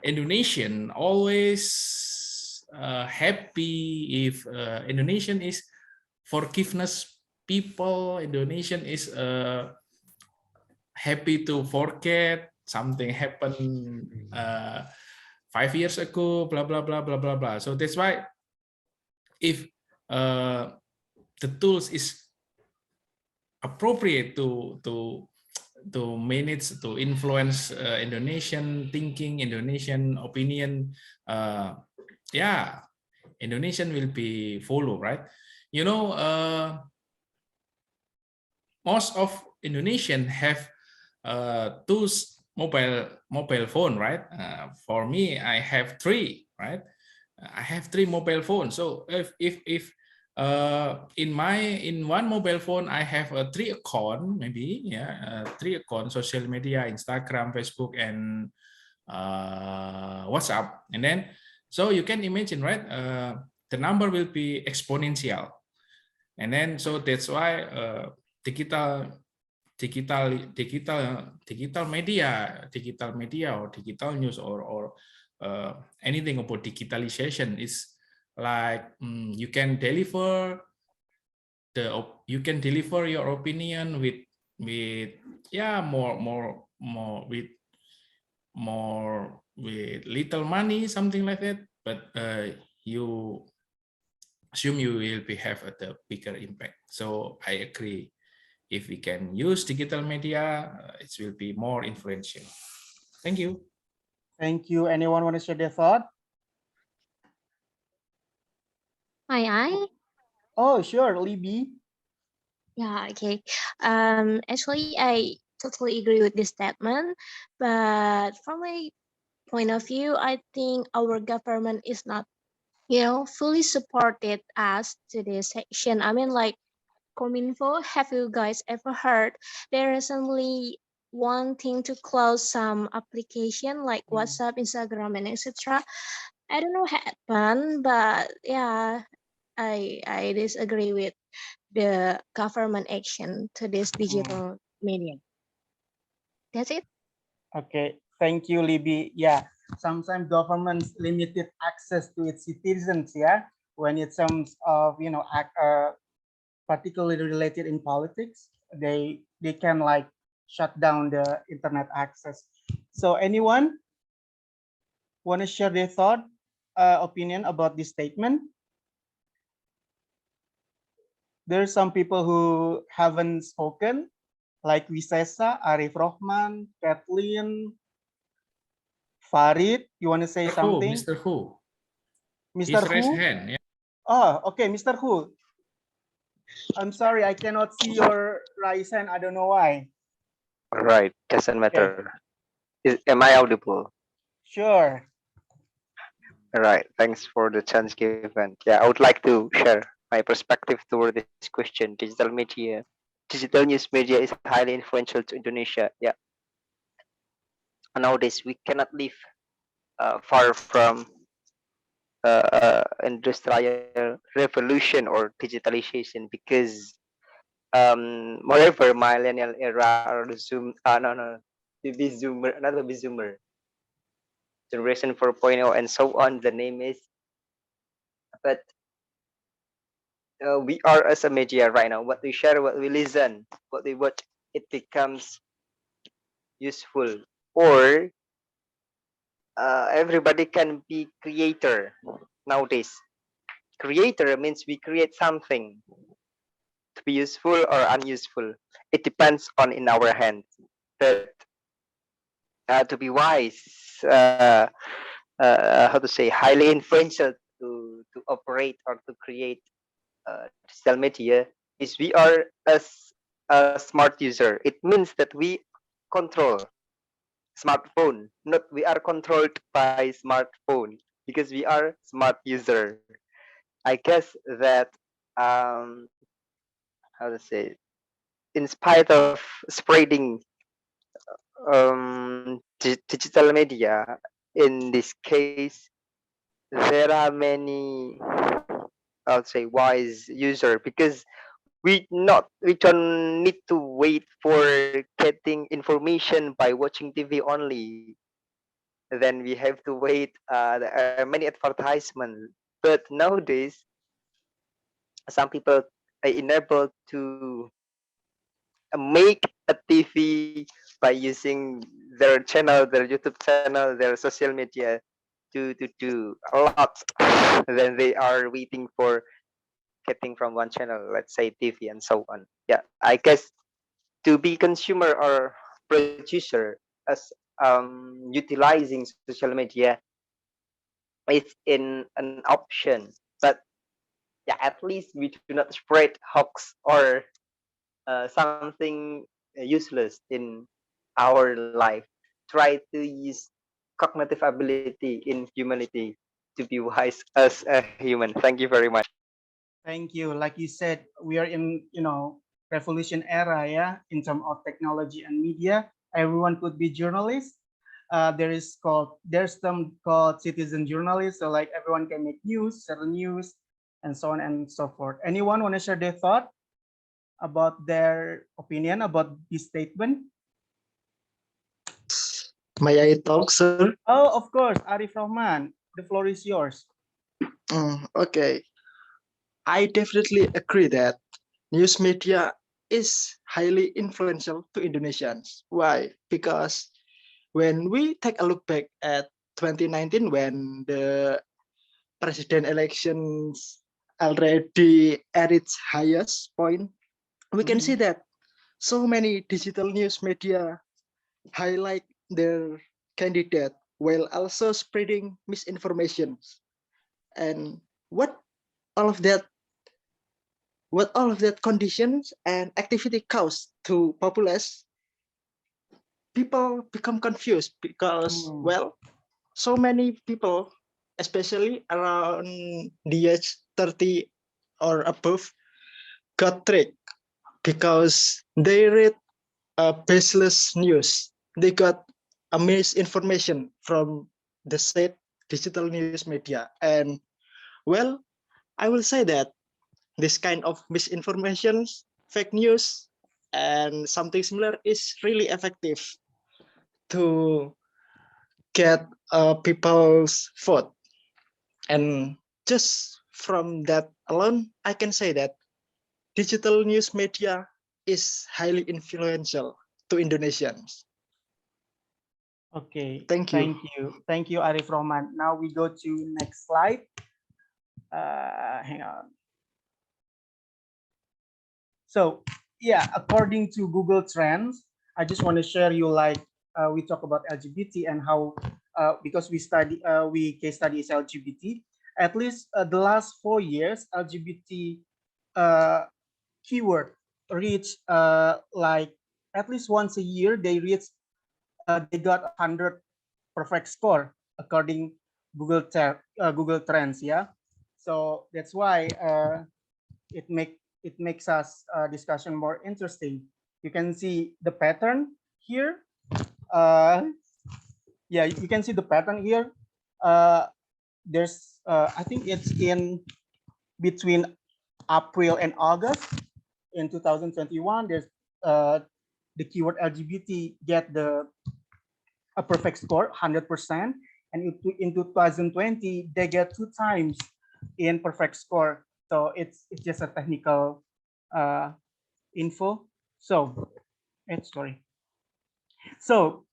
Indonesian always happy if Indonesian is forgiveness people. Indonesian is happy to forget something happened 5 years ago, blah blah blah blah blah blah. So that's why if the tools is appropriate to to manage to influence Indonesian thinking, Indonesian opinion. Yeah, Indonesian will be follow, right? You know, most of Indonesian have two mobile phone, right? For me, I have three, right? I have three mobile phones. So if in one mobile phone I have a three account, maybe, yeah, three account, social media, Instagram, Facebook, and WhatsApp, and then so you can imagine, right? The number will be exponential, and then so that's why digital digital media or digital news or anything about digitalization is like you can deliver you can deliver your opinion with yeah more with little money, something like that, but you assume you will be have a bigger impact. So I agree, if we can use digital media, it will be more influential. Thank you. Thank you. Anyone want to share their thought? I Oh, sure, Libby. Yeah, okay. Actually, I totally agree with this statement, but from my point of view, I think our government is not, fully supported us to this section. I mean, like Cominfo, have you guys ever heard they recently wanting to close some application like WhatsApp, Instagram, and etc. I don't know what happened, but yeah, I disagree with the government action to this digital media. That's it. Okay, thank you, Libby. Yeah, sometimes governments limited access to its citizens. Yeah, when it's some of particularly related in politics, they can like shut down the internet access. So anyone want to share their thought, opinion about this statement? There's some people who haven't spoken, like Wisesa, Arif Rohman, Kathleen, Farid. You want to say something? Mr. Who? Mr. He's raised Who? hand. Yeah. Oh, okay, Mr. Who. I'm sorry, I cannot see your right hand. I don't know why. Right, doesn't Okay. matter. Am I audible? Sure. Right, thanks for the chance given. Yeah, I would like to share my perspective toward this question. Digital news media is highly influential to Indonesia. Yeah, nowadays we cannot live far from industrial revolution or digitalization because moreover millennial era or the zoom no the zoomer another zoomer generation 4.0 and so on the name is, but we are as a media right now, what we share, what we listen, what we watch, it becomes useful, or everybody can be creator nowadays. Creator means we create something to be useful or unuseful. It depends on in our hands. But to be wise, how to say, highly influential to operate or to create digital media is we are as a smart user. It means that we control smartphone, not we are controlled by smartphone because we are smart user. I guess that how to say, in spite of spreading digital media, in this case there are many, I'll say, wise user because we don't need to wait for getting information by watching TV only. Then we have to wait. There are many advertisements, but nowadays some people are enabled to make a TV by using their channel, their YouTube channel, their social media to do a lot. Then they are waiting for getting from one channel, let's say TV and so on. Yeah, I guess to be consumer or average user as utilizing social media is in an option, but yeah, at least we do not spread hoax or something useless in our life. Try to use cognitive ability in humanity to be wise as a human. Thank you very much. Thank you. Like you said, we are in, revolution era, yeah, in terms of technology and media. Everyone could be journalist. There's some called citizen journalists. So like everyone can make news, share news, and so on and so forth. Anyone want to share their thought about their opinion about this statement? May I talk, sir? Oh, of course, Arif Rahman. The floor is yours. Okay. I definitely agree that news media is highly influential to Indonesians. Why? Because when we take a look back at 2019, when the president elections already at its highest point, we can see that so many digital news media highlight their candidate while also spreading misinformation. And what all of that all of that conditions and activity cause to populace, people become confused because well, so many people, especially around the age 30 or above, got tricked because they read baseless news. They got a misinformation from the said digital news media. And well, I will say that this kind of misinformation, fake news, and something similar is really effective to get people's vote. And just from that alone, I can say that digital news media is highly influential to Indonesians. Okay, Thank you. Thank you, Arif Rahman. Now we go to next slide. Hang on. So yeah, according to Google Trends, I just want to share you like we talk about LGBT and how because we case study is LGBT. At least the last 4 years, LGBT keyword reach like at least once a year they got 100 perfect score according Google Trends, yeah. So that's why it makes us discussion more interesting. You can see the pattern here. Yeah, you can see the pattern here. There's I think it's in between April and August in 2021. There's the keyword LGBT get a perfect score 100%, and in 2020 they get 2 times in perfect score. So it's just a technical info. So sorry. So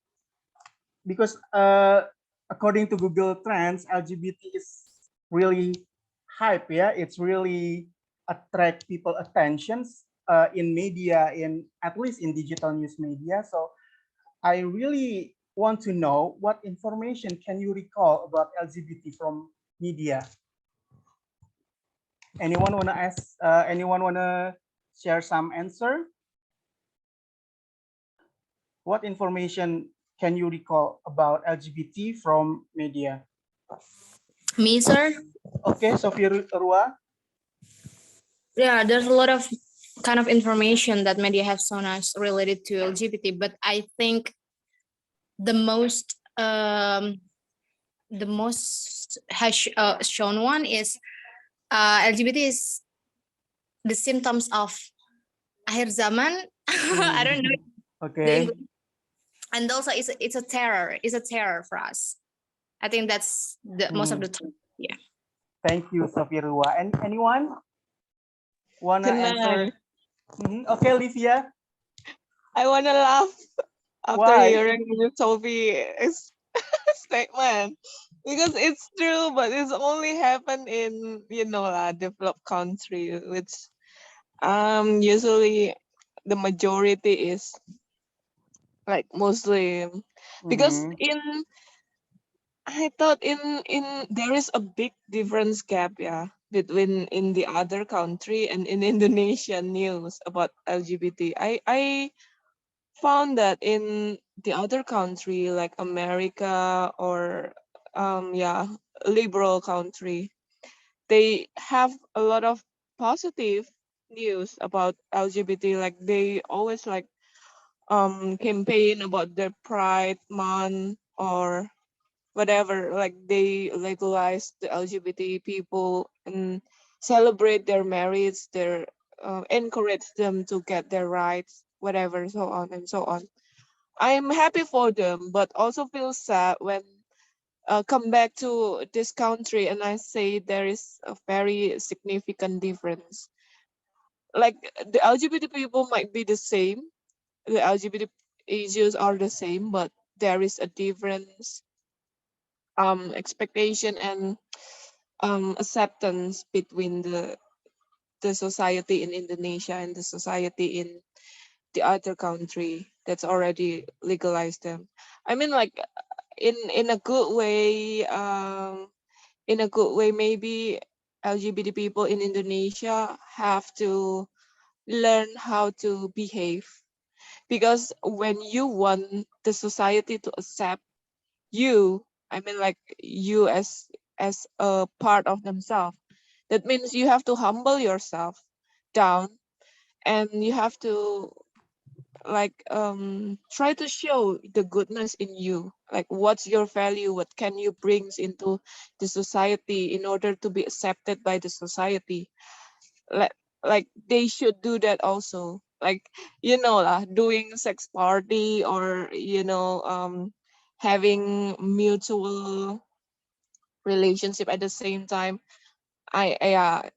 because according to Google Trends, LGBT is really hype, yeah. It's really attract people attentions in media, in at least in digital news media. So I really want to know what information can you recall about LGBT from media? Anyone wanna ask? Anyone wanna share some answer? What information can you recall about LGBT from media? Me, sir? Okay, Sophia Rua. Yeah, there's a lot of kind of information that media have shown us related to LGBT, but I think the most has shown one is LGBT is the symptoms of akhir zaman. I don't know the Okay. English. And also it's a terror. It's a terror for us. I think that's the most of the time. Yeah. Thank you, Sophia Rua. And anyone wanna answer? Tenang. Okay, Livia. I wanna laugh after Why? hearing Sophie's statement because it's true, but it's only happened in a developed country, which usually the majority is like Muslim, because in I thought in there is a big difference gap, yeah, between in the other country and in Indonesian news about LGBT. I found that in the other country like America or yeah, liberal country, they have a lot of positive news about LGBT. Like they always like campaign about their Pride Month or whatever. Like they legalize the LGBT people and celebrate their marriage, their encourage them to get their rights, whatever, so on and so on. I'm happy for them, but also feel sad when come back to this country and I say there is a very significant difference. Like the LGBT people might be the same, the LGBT issues are the same, but there is a difference expectation and acceptance between the society in Indonesia and the society in the other country that's already legalized them. I mean, like in a good way, maybe LGBT people in Indonesia have to learn how to behave, because when you want the society to accept you, I mean like you as a part of themselves, that means you have to humble yourself down, and you have to like try to show the goodness in you, like what's your value, what can you brings into the society in order to be accepted by the society. like like they should do that also, like lah, doing sex party or having mutual relationship at the same time. I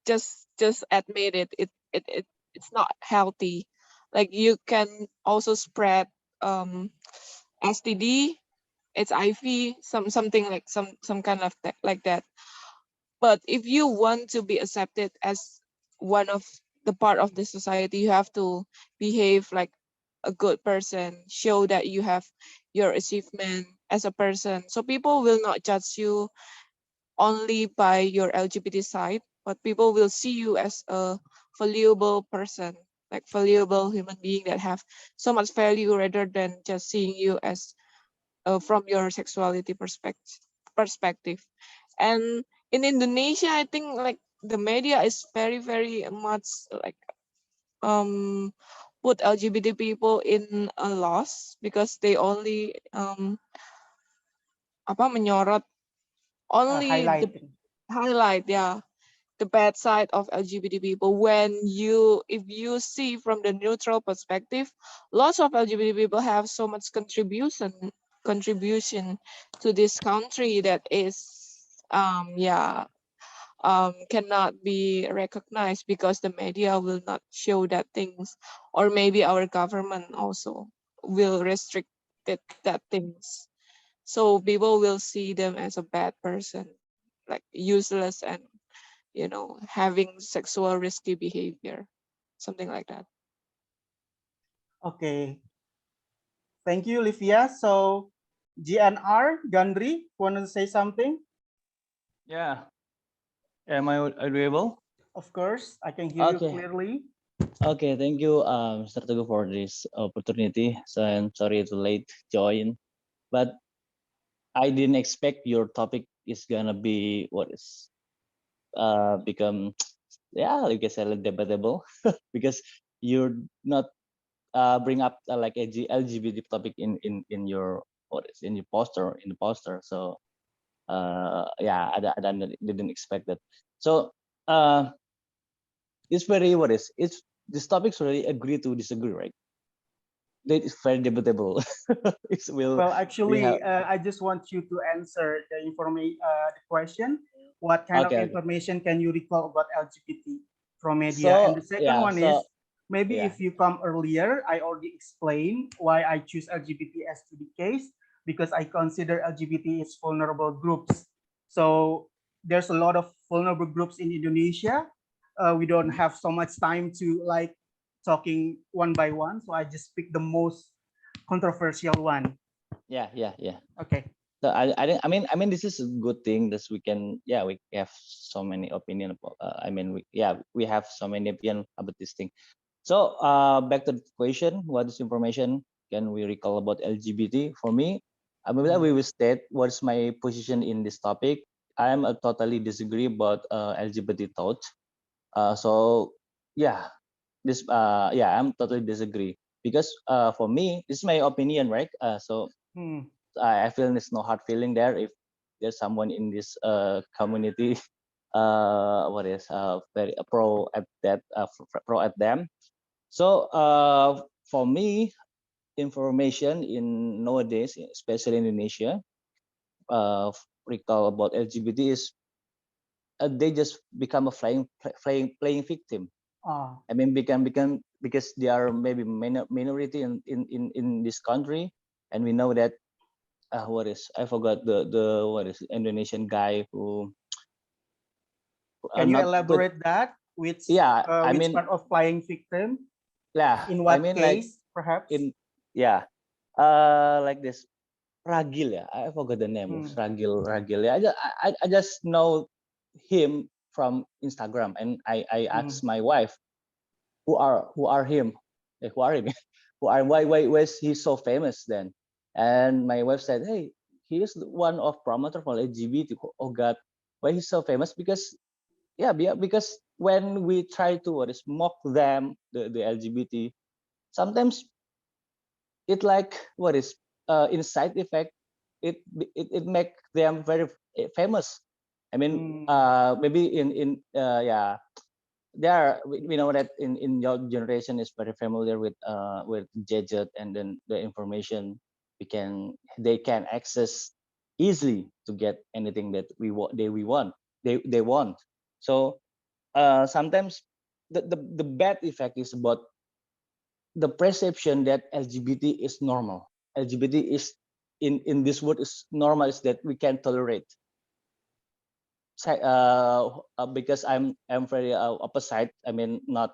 just admit it's not healthy. Like you can also spread um STD, it's IV, something like some kind of like that. But if you want to be accepted as one of the part of the society, you have to behave like a good person, show that you have your achievement as a person, so people will not judge you only by your LGBT side, but people will see you as a valuable person, like valuable human being that have so much value rather than just seeing you as from your sexuality perspective. And in Indonesia, I think like the media is very much like put LGBT people in a loss, because they only menyorot only the Highlighting. highlight, yeah, the bad side of LGBT people. When if you see from the neutral perspective, lots of LGBT people have so much contribution to this country that is cannot be recognized because the media will not show that things, or maybe our government also will restrict that things, so people will see them as a bad person, like useless and having sexual risky behavior, something like that. Okay. Thank you, Livia. So, GNR, Gandri, want to say something? Yeah. Am I audible? Of course, I can hear you Okay. clearly. Okay, thank you, Mr. Teguh, for this opportunity. So I'm sorry to late join, but I didn't expect your topic is gonna be what is become like I said debatable because you're not bring up like a LGBT topic in your what is in your poster in the poster. So I didn't expect that. So it's very what is it's this topics really agree to disagree, right? That is very debatable. Well, We have actually, I just want you to answer the question. What kind of okay. information can you recall about LGBT from media? And So the second yeah, one is so maybe yeah, if you come earlier, I already explained why I choose LGBT as to the case because I consider LGBT is vulnerable groups. So there's a lot of vulnerable groups in Indonesia. We don't have so much time to like talking one by one, so I just pick the most controversial one. Yeah. Okay. So I mean this is a good thing that we can, we have so many opinion about, we have so many opinion about this thing. So back to the question, what is information can we recall about LGBT? For me, I mean, we will state what's my position in this topic. I am totally disagree about LGBT thought. So yeah, I'm totally disagree because for me, this is my opinion, right? So I feel there's no hard feeling there if there's someone in this community very pro at that, pro at them. So for me, information in nowadays, especially in Indonesia, recall about LGBT is they just become a playing victim. I mean, become because they are maybe minority in this country, and we know that I forgot the what is Indonesian guy who Can you not good. elaborate that? Which I which mean, part of flying victim? yeah, In I what mean like case, perhaps? like this Ragil, I forgot the name. Hmm. Ragil. Yeah, I just know him from Instagram, and I asked my wife, who are him? Who are him? Why is he so famous then? And my wife said, hey, he is one of promoter for LGBT. Oh God, why he's so famous? Because because when we try to mock them, the LGBT, sometimes it like in side effect, it make them very famous. I mean, maybe in we know that in your generation is very familiar with gadget, and then the information they can access easily to get anything that we want they want. So sometimes the bad effect is about the perception that LGBT is normal. LGBT is in this world is normal, is that we can tolerate. Because I'm very opposite. I mean, not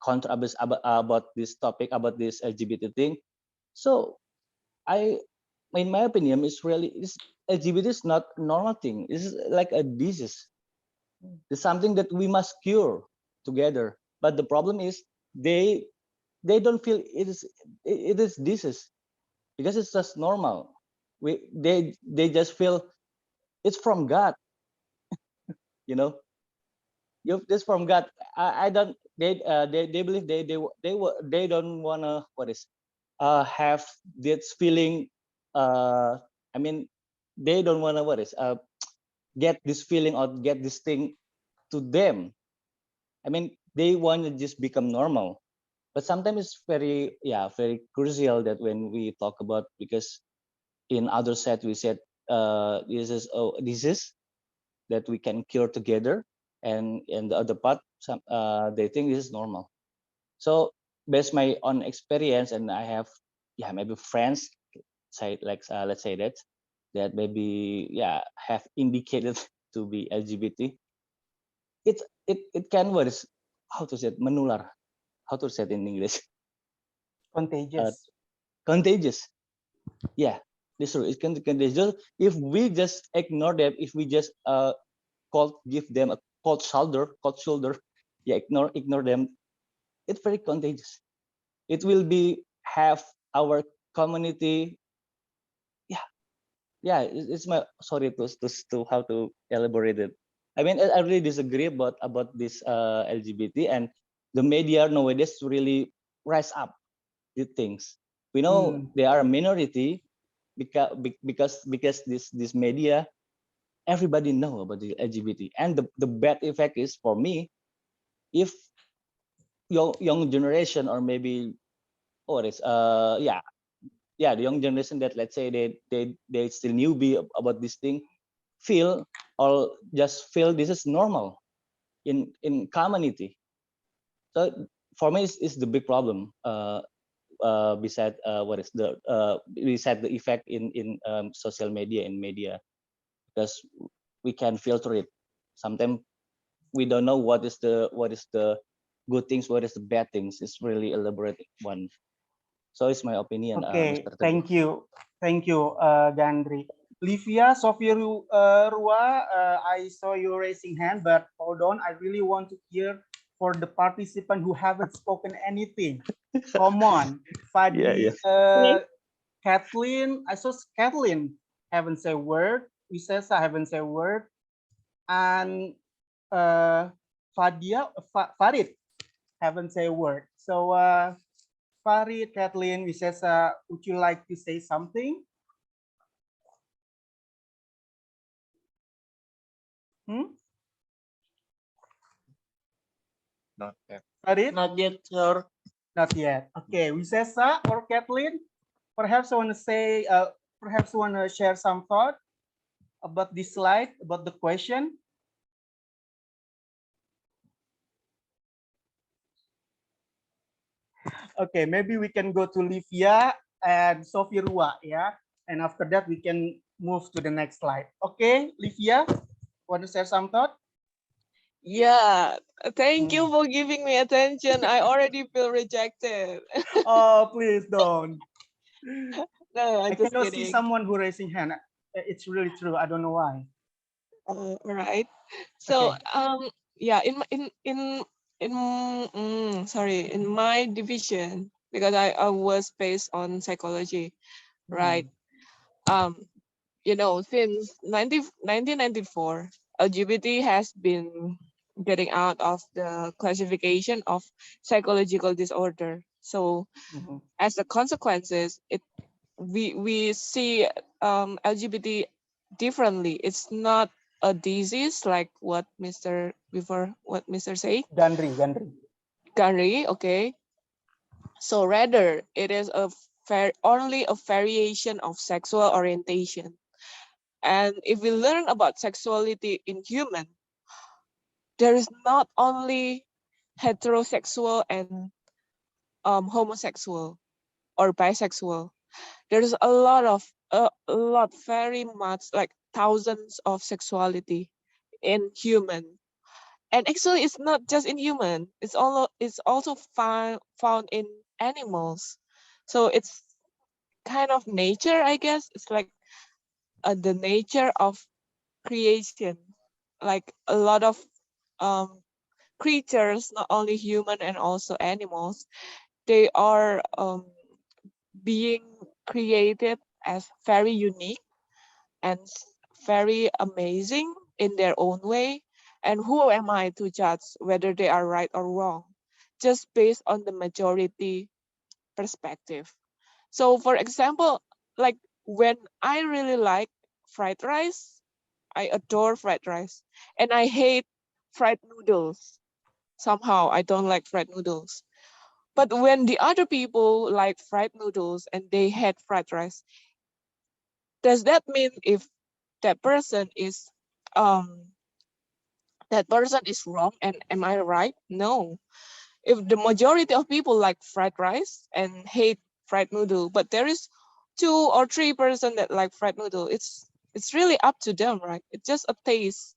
contra about this topic, about this LGBT thing. So I, in my opinion, is really LGBT is not a normal thing. This is like a disease. It's something that we must cure together. But the problem is they don't feel it is disease because it's just normal. They just feel it's from God, you know. This from God. I don't. They believe they don't wanna have this feeling. I mean, they don't wanna get this feeling or get this thing to them. I mean, they want to just become normal. But sometimes it's very crucial that when we talk about, because in other set we said this is disease that we can cure together, and in the other part they think this is normal. So based my own experience, and I have maybe friends say like let's say that maybe have indicated to be LGBT. It can worse, how to say it, menular, how to say it in English. Contagious. Contagious. Yeah, this true. It can be contagious if we just ignore them. If we just give them a cold shoulder. Yeah, ignore them. It's very contagious. It will be have our community. It's my sorry to how to elaborate it. I mean, I really disagree about this LGBT, and the media nowadays really rise up the things. We know they are a minority because this media, everybody know about the LGBT, and the bad effect is for me, if young generation, or maybe the young generation that, let's say, they still newbie about this thing, feel or just feel this is normal in community. So for me, it's the big problem. Beside beside the effect in social media and media, because we can filter it. Sometimes we don't know what is the good things, what is the bad things. It's really elaborate one. So it's my opinion, Okay, Mr. Teguh. thank you, Gandri. Livia, Sofia Rua, I saw you raising hand, but hold on, I really want to hear for the participant who haven't spoken anything. Come on, Fadi, Kathleen, I saw Kathleen haven't said a word. Wisesa haven't said a word, and Farid haven't said a word. So. Farid, Kathleen, Wisesa, would you like to say something? Not yet. Farid? Not yet, sir. Not yet. Okay, Wisesa or Kathleen, perhaps want to say, perhaps want to share some thought about this slide, about the question. Okay, maybe we can go to Livia and Sophie Rua, yeah? And after that, we can move to the next slide. Okay, Livia, want to share some thought? Yeah, thank you for giving me attention. I already feel rejected. Oh, please don't. No, I'm I just cannot see kidding. someone who raising hand. It's really true. I don't know why. Right. So Okay. yeah, sorry, in my division, because I was based on psychology, right? You know, since 1994, LGBT has been getting out of the classification of psychological disorder. So as a consequences, we see LGBT differently. It's not a disease like what Mr. say. Gandri, okay. So rather, it is only a variation of sexual orientation. And if we learn about sexuality in human, there is not only heterosexual and homosexual or bisexual. There's a lot, very much, like thousands of sexuality in human. And actually, it's not just in human. It's also found in animals. So it's kind of nature, I guess. It's like the nature of creation. Like a lot of um, creatures, not only human and also animals, they are being created as very unique and very amazing in their own way. And who am I to judge whether they are right or wrong, just based on the majority perspective? So for example, like when I really like fried rice, I adore fried rice, and I hate fried noodles. Somehow I don't like fried noodles. But when the other people like fried noodles and they hate fried rice, does that mean if that person is um that person is wrong and am I right? No. If the majority of people like fried rice and hate fried noodle, but there is 2 or 3% that like fried noodle, it's really up to them, right? It's just a taste.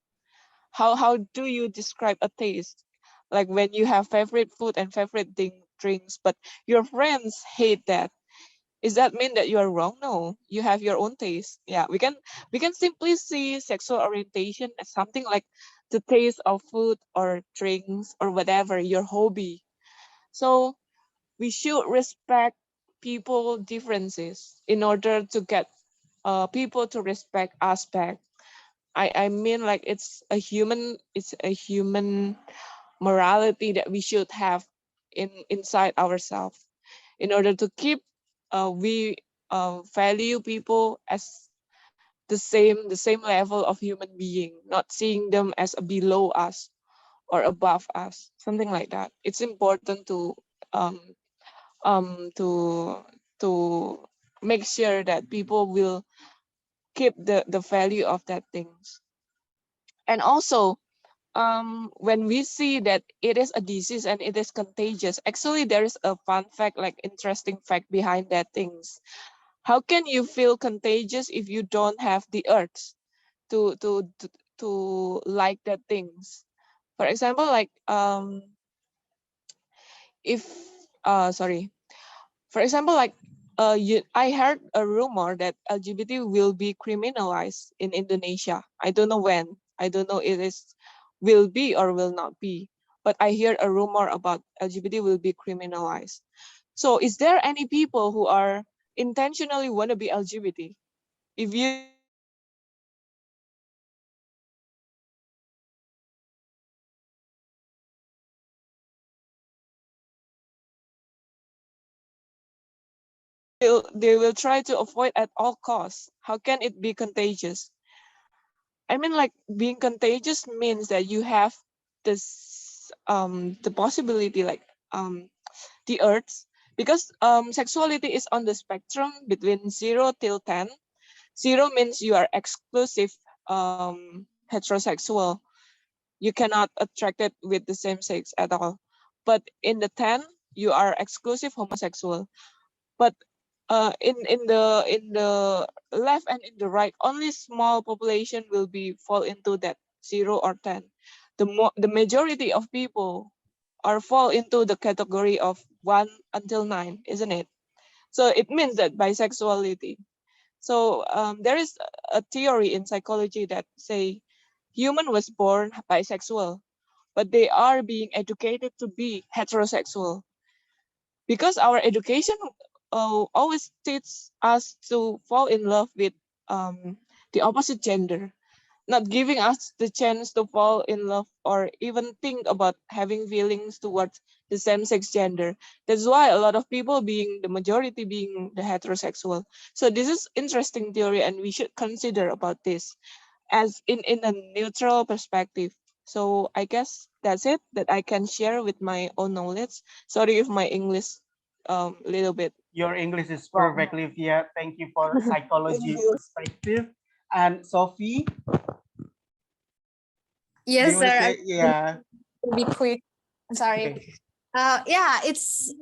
How do you describe a taste? Like when you have favorite food and favorite drinks, but your friends hate that. Does that mean that you are wrong? No, you have your own taste. Yeah, we can simply see sexual orientation as something like the taste of food or drinks or whatever, your hobby. So we should respect people differences in order to get people to respect us back. I mean, like it's a human morality that we should have inside ourselves in order to keep we value people as the same level of human being, not seeing them as below us or above us, something like that. It's important um, to make sure that people will keep the value of that things. And also, when we see that it is a disease and it is contagious, actually there is a fun fact, like interesting fact behind that things. How can you feel contagious if you don't have the urge to like that things? For example, like if sorry, For example, like I heard a rumor that LGBT will be criminalized in Indonesia. I don't know when. I don't know it is will be or will not be. But I heard a rumor about LGBT will be criminalized. So is there any people who are intentionally want to be LGBT? If you think that they will try to avoid at all costs, how can it be contagious? I mean, like being contagious means that you have this the possibility, like the urge, because sexuality is on the spectrum between 0 till 10. 0 means you are exclusive heterosexual. You cannot attract it with the same sex at all. But in the 10, you are exclusive homosexual. But in the left and in the right, only small population will be fall into that 0 or 10. The majority of people are fall into the category of 1 until 9, isn't it? So it means that bisexuality. So there is a theory in psychology that say human was born bisexual, but they are being educated to be heterosexual because our education always teaches us to fall in love with the opposite gender, not giving us the chance to fall in love or even think about having feelings towards the same-sex gender. That's why a lot of people being the majority being the heterosexual. So this is interesting theory and we should consider about this as in a neutral perspective. So I guess that's it that I can share with my own knowledge. Sorry if my English little bit Your English is wrong. perfectly Via. Thank you for Thank psychology you. perspective. And Sophie, do you Yes, want to sir. say, yeah? I'll be quick. I'm sorry. Okay. Yeah, it's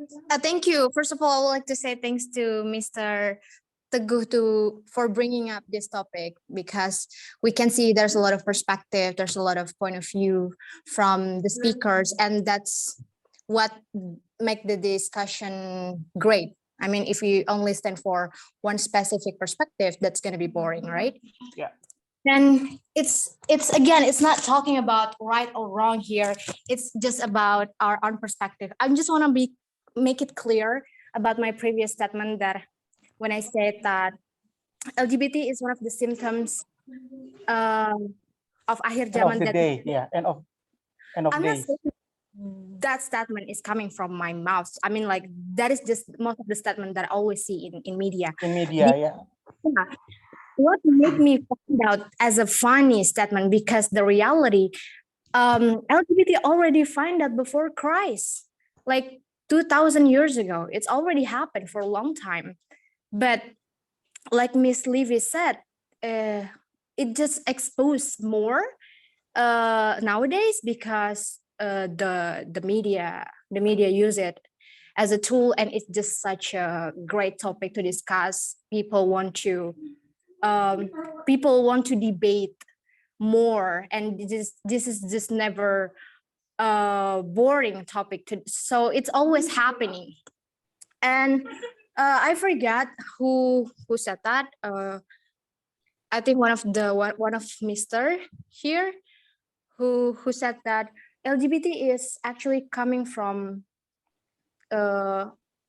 thank you. First of all, I would like to say thanks to Mr. Teguh for bringing up this topic because we can see there's a lot of perspective, there's a lot of point of view from the speakers, and that's what make the discussion great. I mean, if we only stand for one specific perspective, that's going to be boring, right? Yeah. Then it's again, it's not talking about right or wrong here. It's just about our own perspective. I just want to make it clear about my previous statement that when I said that LGBT is one of the symptoms of akhir End of zaman the that day. Yeah. End of I'm not days. saying that statement is coming from my mouth. I mean, like that is just most of the statement that I always see in media. In media, yeah. Yeah. What made me find out as a funny statement because the reality, LGBT already find that before Christ, like 2,000 years ago. It's already happened for a long time. But like Miss Levy said, it just exposed more nowadays because the media use it as a tool, and it's just such a great topic to discuss. People want to debate more, and this is just never boring topic to, so it's always happening. And I forgot who said that. I think one of Mr. here who said that LGBT is actually coming from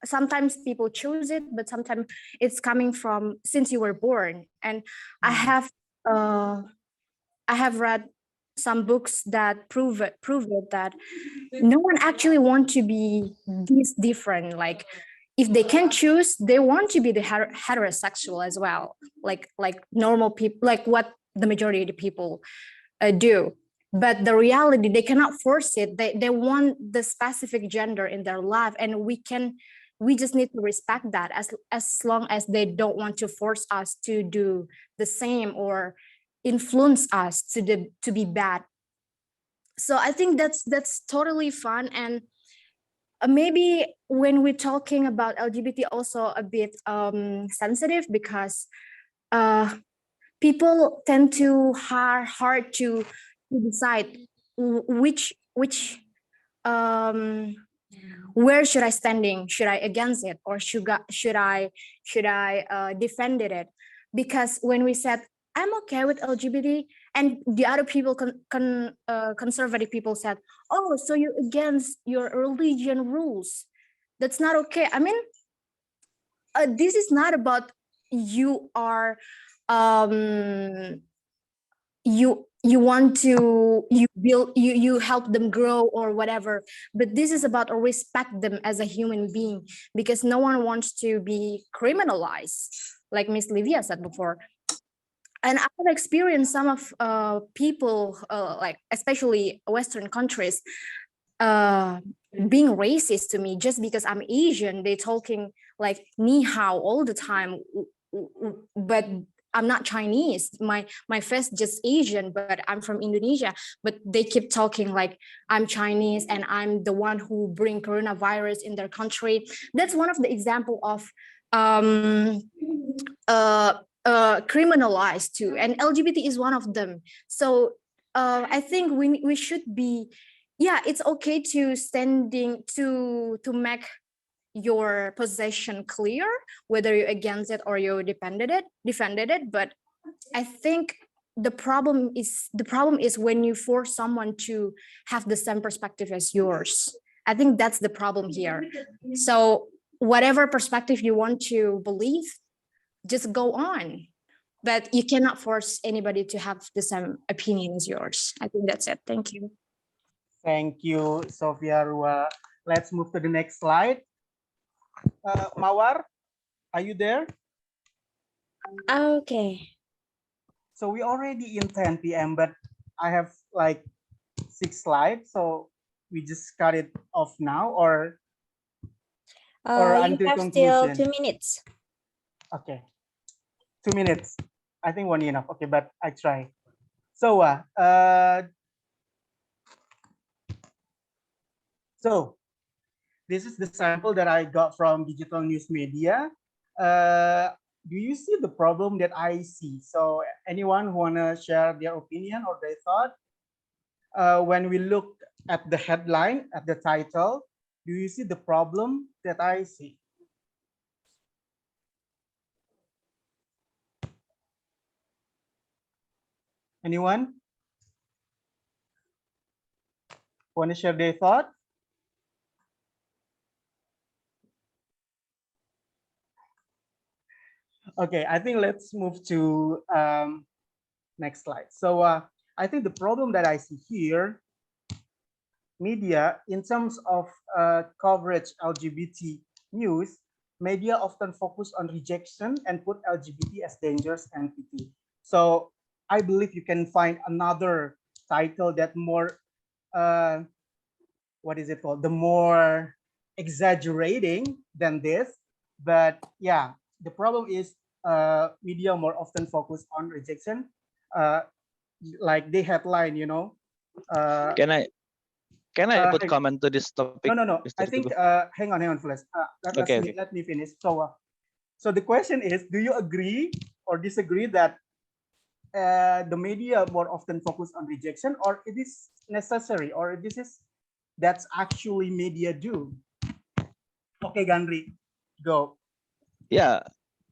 sometimes people choose it, but sometimes it's coming from since you were born. And I have uh, I have read some books that prove it that no one actually want to be this different. Like if they can choose, they want to be the heterosexual as well, like normal people, like what the majority of the people do. But the reality, they cannot force it. They want the specific gender in their life, and we just need to respect that as long as they don't want to force us to do the same or influence us to be bad. So I think that's totally fun. And maybe when we're talking about LGBT also a bit sensitive because people tend to hard to decide which um where should I standing? Should I against it, or should I defended it? Because when we said I'm okay with LGBT, and the other people, conservative people said, oh, so you're against your religion rules? That's not okay. I mean, this is not about you are um you want to you help them grow or whatever, but this is about respect them as a human being, because no one wants to be criminalized, like Miss Livia said before. And I've experienced some of people, like especially Western countries, uh being racist to me just because I'm Asian. They talking like ni hao all the time, but I'm not Chinese. My face just Asian, but I'm from Indonesia. But they keep talking like I'm Chinese and I'm the one who bring coronavirus in their country. That's one of the example of um criminalized too, and LGBT is one of them. So I think we should be, yeah, it's okay to standing to make your position clear, whether you're against it or you defended it. But I think the problem is when you force someone to have the same perspective as yours. I think that's the problem here. So whatever perspective you want to believe, just go on, but you cannot force anybody to have the same opinion as yours. I think that's it. Thank you. Thank you, Sophia Rua. Let's move to the next slide. Mawar, are you there? Okay. So we already in 10 p.m., but I have like 6 slides, so we just cut it off now, or You until have still conclusion. 2 minutes. Okay, 2 minutes. I think one enough. Okay, but I try. So so this is the sample that I got from digital news media. Do you see the problem that I see? So anyone who wanna share their opinion or their thought? When we look at the headline, at the title, do you see the problem that I see? Anyone want to share their thought? Okay, I think let's move to next slide. So I think the problem that I see here, media, in terms of coverage LGBT news, media often focus on rejection and put LGBT as dangerous entity. So I believe you can find another title that more, what is it called? The more exaggerating than this. But yeah, the problem is media more often focus on rejection. Like the headline, you know. Can I put comment to this topic? No. Mr. I think Teguh? hang on, please. Okay. Let me finish. So the question is, do you agree or disagree that the media more often focus on rejection, or it is necessary, or that's actually media do? Okay, Gandri, go. Yeah.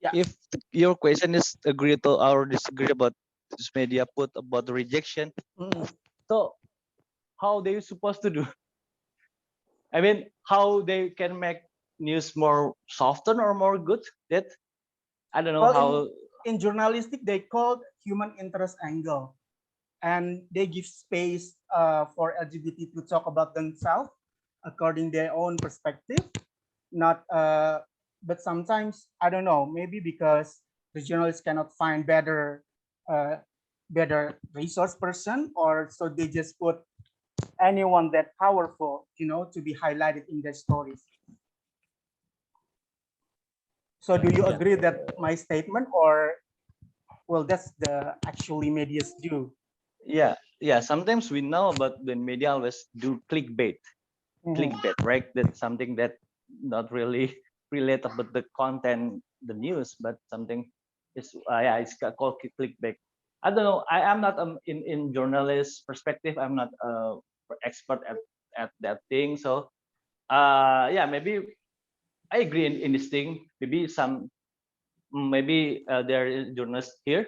Yeah. If your question is agree to or disagree about this media put about rejection, so how they supposed to do? I mean, how they can make news more soften or more good? That I don't know Well, how. in journalistic, they called human interest angle, and they give space for LGBT to talk about themselves according their own perspective. Not, but sometimes I don't know. Maybe because the journalists cannot find uh, better resource person, or so they just put anyone that powerful, you know, to be highlighted in their stories. So do you agree that my statement, or well, that's the actually media's do? Yeah. Sometimes we know, but when media always do clickbait, right? That's something that not really relate about the content, the news, but something is it's called clickbait. I don't know. I am not in journalist perspective. I'm not expert at that thing. So yeah, maybe I agree in this thing. Maybe there is journalists here.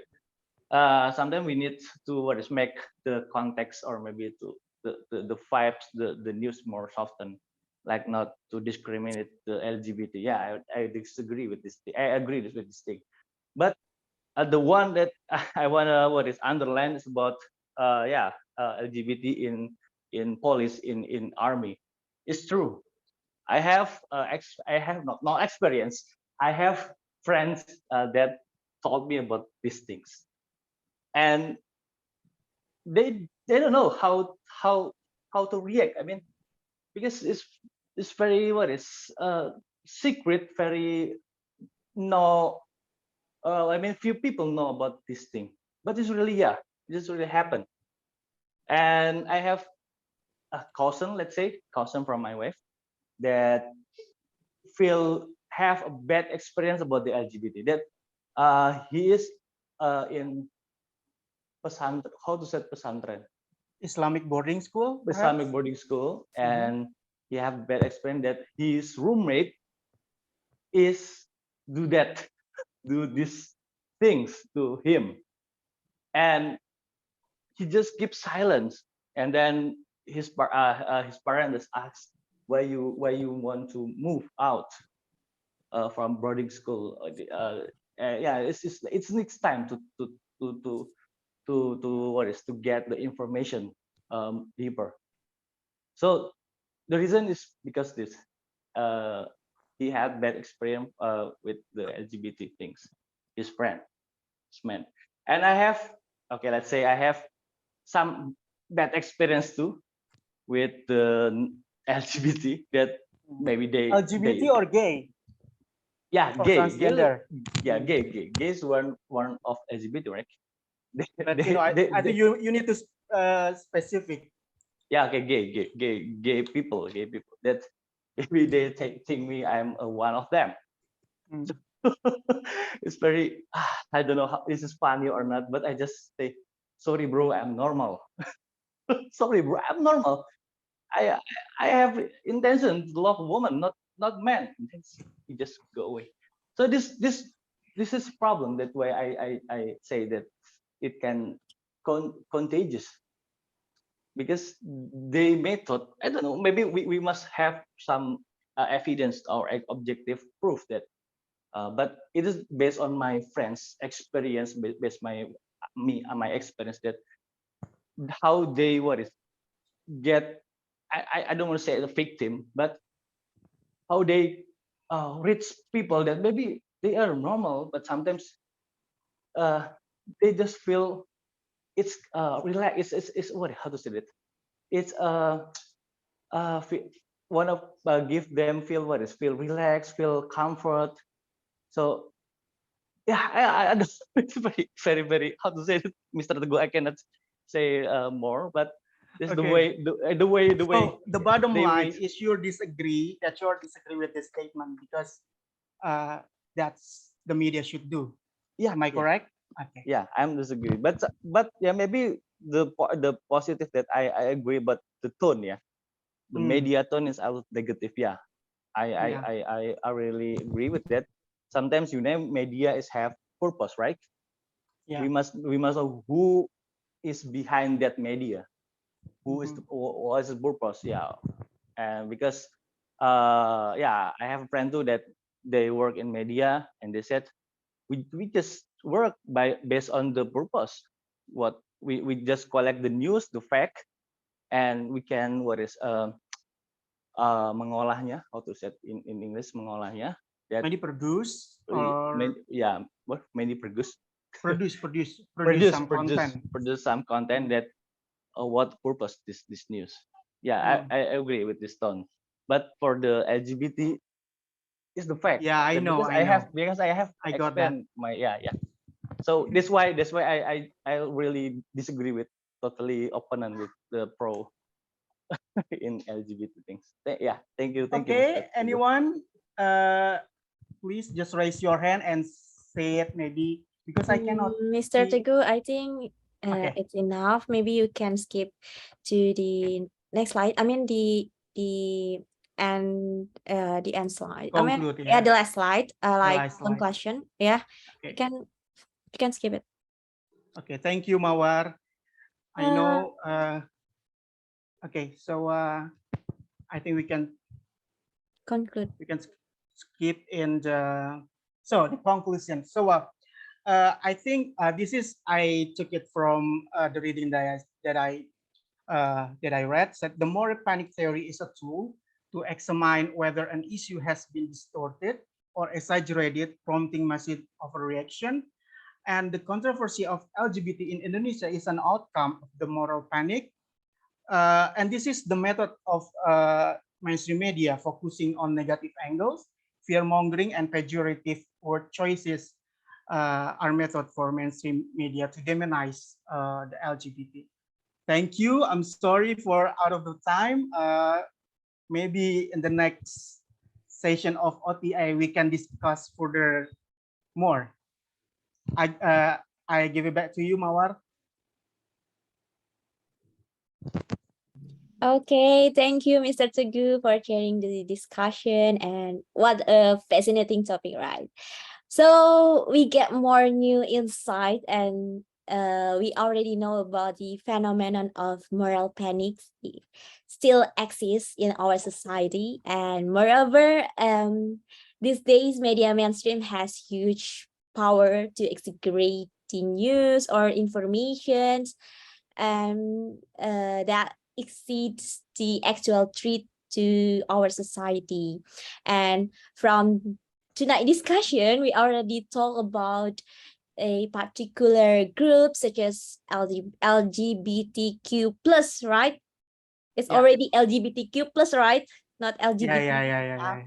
Sometimes we need to make the context, or maybe to the vibes, the news more soften, like not to discriminate the LGBT. Yeah, I disagree with this thing. I agree with this thing. But the one that I wanna underline is about LGBT in police, in army. It's true. I have I have not experience. I have friends that told me about these things, and they don't know how to react. I mean, because it's very secret, very no. I mean, few people know about this thing, but it's really this really happened. And I have a cousin, let's say cousin from my wife, that have a bad experience about the LGBT. That he is in pesantren. How to say pesantren? Islamic boarding school. Islamic boarding school, and he have bad experience that his roommate is do these things to him, and he just keeps silence. And then his parents ask, why you want to move out from boarding school. Yeah, it's next time to get the information deeper. So the reason is because this he had bad experience with the LGBT things. His friend, his man, and I have, okay, let's say I have some bad experience too with the LGBT, that maybe LGBT or gay? Yeah, or gay. transgender. Yeah, gay. Gay is one of LGBT, right? But I think you need to specific. Yeah, okay, gay people. That maybe they think me I'm one of them. It's very I don't know how this is funny or not, but I just say, sorry bro, I'm normal. Sorry bro, I'm normal. I I have intention to love a woman, not man. You just go away. So this is a problem. That's why I say that it can contagious, because they method, I don't know, maybe we must have some evidence or objective proof that but it is based on my friends experience, based my experience, that how they get, I don't want to say the victim, but how they reach people that maybe they are normal, but sometimes they just feel it's relax. It's what, how to say it? It's one of give them feel feel relaxed, feel comfort. So yeah, it's very how to say it, Mr. Teguh. I cannot say more, but this is the way the way. So the bottom they line reach. is you disagree with this statement because that's the media should do. Yeah, am I correct? Okay. Yeah, I'm disagree, but yeah, maybe the positive that I agree, but the tone, yeah, the media tone is out negative. Yeah, I really agree with that. Sometimes media is have purpose, right? Yeah. We must know who is behind that media, who is what is the purpose. Yeah, and because yeah, I have a friend too that they work in media, and they said we just work based on the purpose. What we just collect the news, the fact, and we can mengolahnya, how to say it in English, mengolahnya, that Maybe produce or yeah, what maybe produce produce some content that what purpose this news. Yeah, I agree with this tone, but for the LGBT is the fact. Yeah, I know. Because I have I got that. expand my so that's why I really disagree with, totally opponent with the pro in LGBT things. Yeah, thank you. Okay, anyone? Please just raise your hand and say it, maybe, because I cannot. Mr. see. Teguh, I think Okay. it's enough. Maybe you can skip to the next slide. I mean the and the end slide. Conclude, yeah, yeah. the last slide, like last some slide. question. Yeah, Okay. you can skip it. Okay, thank you, Mawar. I know. Okay, so I think we can conclude. We can skip in the the conclusion. So I think this is I took it from the reading that I read. Said the moral panic theory is a tool to examine whether an issue has been distorted or exaggerated, prompting massive overreaction. And the controversy of LGBT in Indonesia is an outcome of the moral panic. And this is the method of mainstream media focusing on negative angles, fear mongering, and pejorative word choices are method for mainstream media to demonize the LGBT. Thank you. I'm sorry for out of the time. Maybe in the next session of OTI, we can discuss further more. I give it back to you, Mawar. Okay, thank you, Mr. Teguh, for sharing the discussion, and what a fascinating topic, right? So we get more new insight, and we already know about the phenomenon of moral panic still exists in our society, and moreover, these days media mainstream has huge power to exaggerate the news or informations, and that exceeds the actual threat to our society. And from tonight discussion, we already talk about a particular group such as LGBTQ plus, right? It's already LGBTQ plus, right? Not LGBT.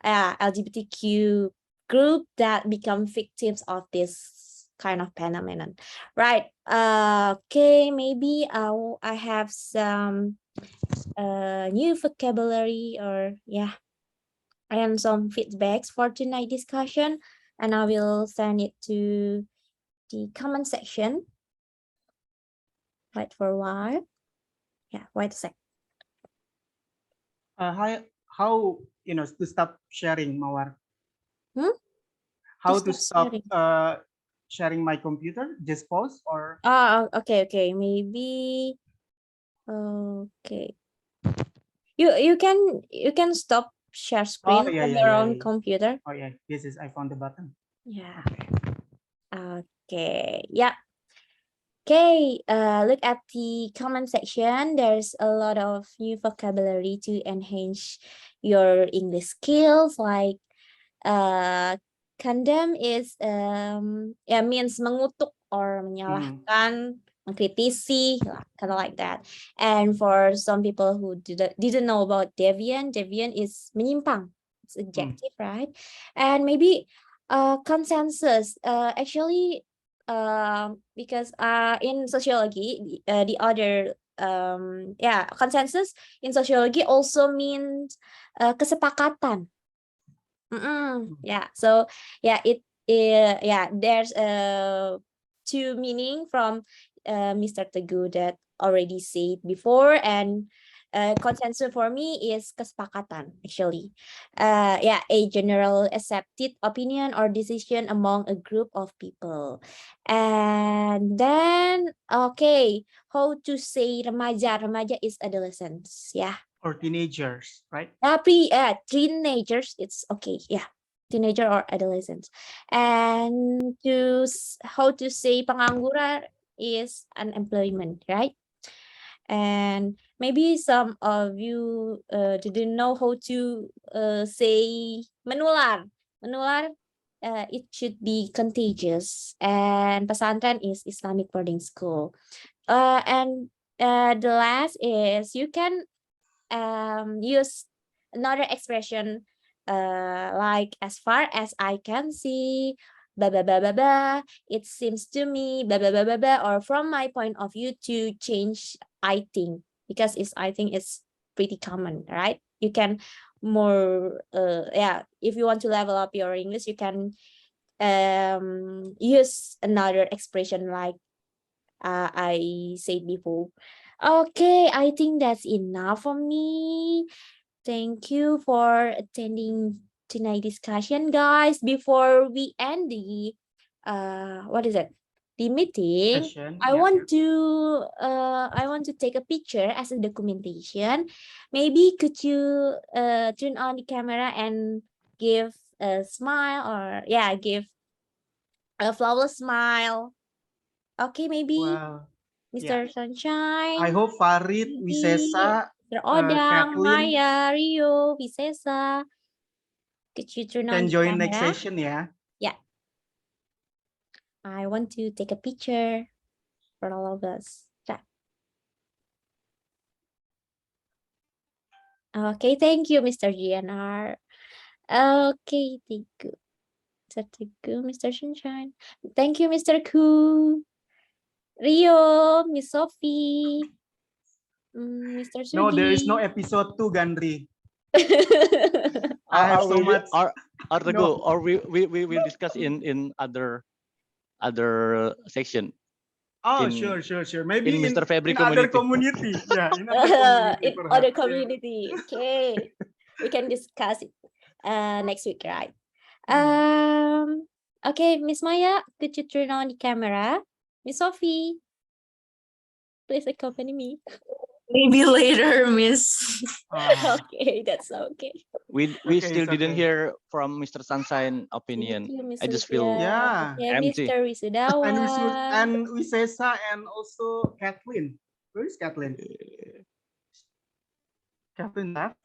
LGBTQ group that become victims of this kind of phenomenon, right? Okay, maybe I have some new vocabulary, or yeah, and some feedbacks for tonight discussion, and I will send it to the comment section. Wait for a while. Yeah, wait a sec. How to stop sharing, Mawar? To How to stop sharing. sharing my computer? Just pause or? Okay. Maybe. Okay. You can stop share screen from your own computer. Oh yeah, this is I found the button. Yeah. Okay. Yeah. Okay, look at the comment section. There's a lot of new vocabulary to enhance your English skills, like condemn is means mengutuk or menyalahkan, mengkritisi, kind of like that. And for some people who didn't know about deviant is menyimpang. It's adjective, right? And maybe consensus. Actually, because in sociology, the other consensus in sociology also means kesepakatan. Yeah, so there's two meaning from Mr. Teguh that already said before, and consensus for me is kesepakatan, actually. A general accepted opinion or decision among a group of people. And then okay, how to say remaja is adolescents, yeah, or teenagers, right? Teenagers, it's okay, yeah, teenager or adolescents. And how to say pengangguran is unemployment, right? And maybe some of you didn't know how to say menular. It should be contagious, and pesantren is Islamic boarding school. And the last is you can use another expression like as far as I can see, blah blah blah blah blah, it seems to me, blah blah blah blah blah, or from my point of view, to change I think, because I think it's pretty common, right? You can more if you want to level up your English, you can use another expression like I said before. Okay, I think that's enough for me. Thank you for attending tonight's discussion, guys. Before we end the what is it? The meeting. Session, I yeah. want to take a picture as a documentation. Maybe could you turn on the camera and give a smile, or give a flawless smile. Okay, maybe Wow. Mr. Yeah. Sunshine. I hope Farid, Maybe Wisesa, Mr. Odang, Kathleen Maya, Rio, Visesa. Could you turn on can the join next camera? session, yeah. Yeah. I want to take a picture for all of us. Yeah. Okay, thank you, Mr. GNR. Okay, thank you. Mr. Sunshine. Thank you, Mr. Koo. Rio, Miss Sophie. Mr. No, there is no Sudi. episode 2, Gandri. Or, I have or so we much. or to No. go, or we will discuss in other section. Oh, in, sure. Maybe in Mr. Febri in other community. community. Yeah, in other community In perhaps. other Yeah. community. Okay. We can discuss it next week, right? Okay, Miss Maya, could you turn on the camera? Miss Sophie, please accompany me. Maybe later, Miss. Okay, that's okay. We Okay, still it's didn't okay. hear from Mr. Sunshine opinion. Thank you, Miss I just feel Sophia. Yeah. Okay, empty. Mr. Wisudawan. And Wisesa and also Kathleen. Where is Kathleen? Kathleen left.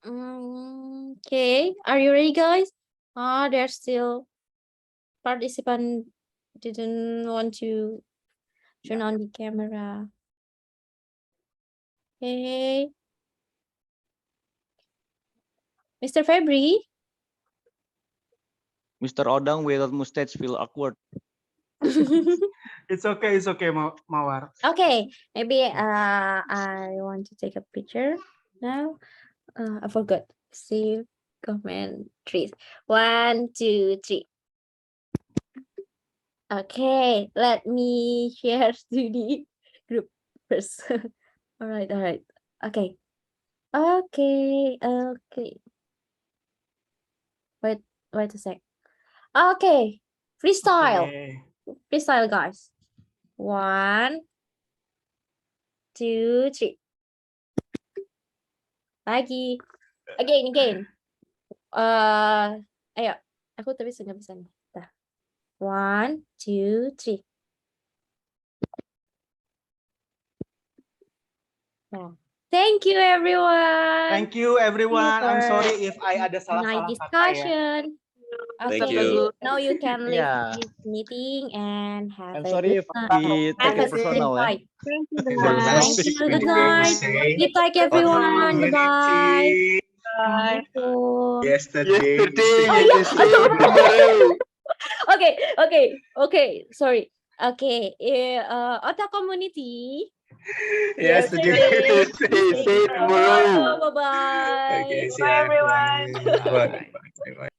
Okay, are you ready, guys? There's still participant didn't want to turn on the camera. Okay. Mr. Febri? Mr. Odang without mustache feel awkward. It's okay, Mawar. Okay, maybe I want to take a picture now. I forgot. Save comment trees. 1, 2, 3. Okay, let me share to the group first. all right. Okay. Wait a sec. Okay. Freestyle. Okay. Freestyle, guys. 1, 2, 3. Lagi. Again. Ayo. Aku tapi nggak bisa nih. Dah. 1, 2, 3. Nah. Thank you, everyone. Thank you, everyone. I'm for sorry if I ada night salah-salah kata ya. discussion. Thank Okay, you. now you can leave Yeah. this meeting and have I'm a sorry good if night. we take Have a it good personal. night. Thank you, Thank guys. you. Good night. Good night, everyone. Bye-bye. Assalamualaikum. Yesterday Oh you yeah, say tomorrow. Okay. Sorry. Okay. Otak community. Yesterday say tomorrow. Bye bye. Bye, everyone. Bye.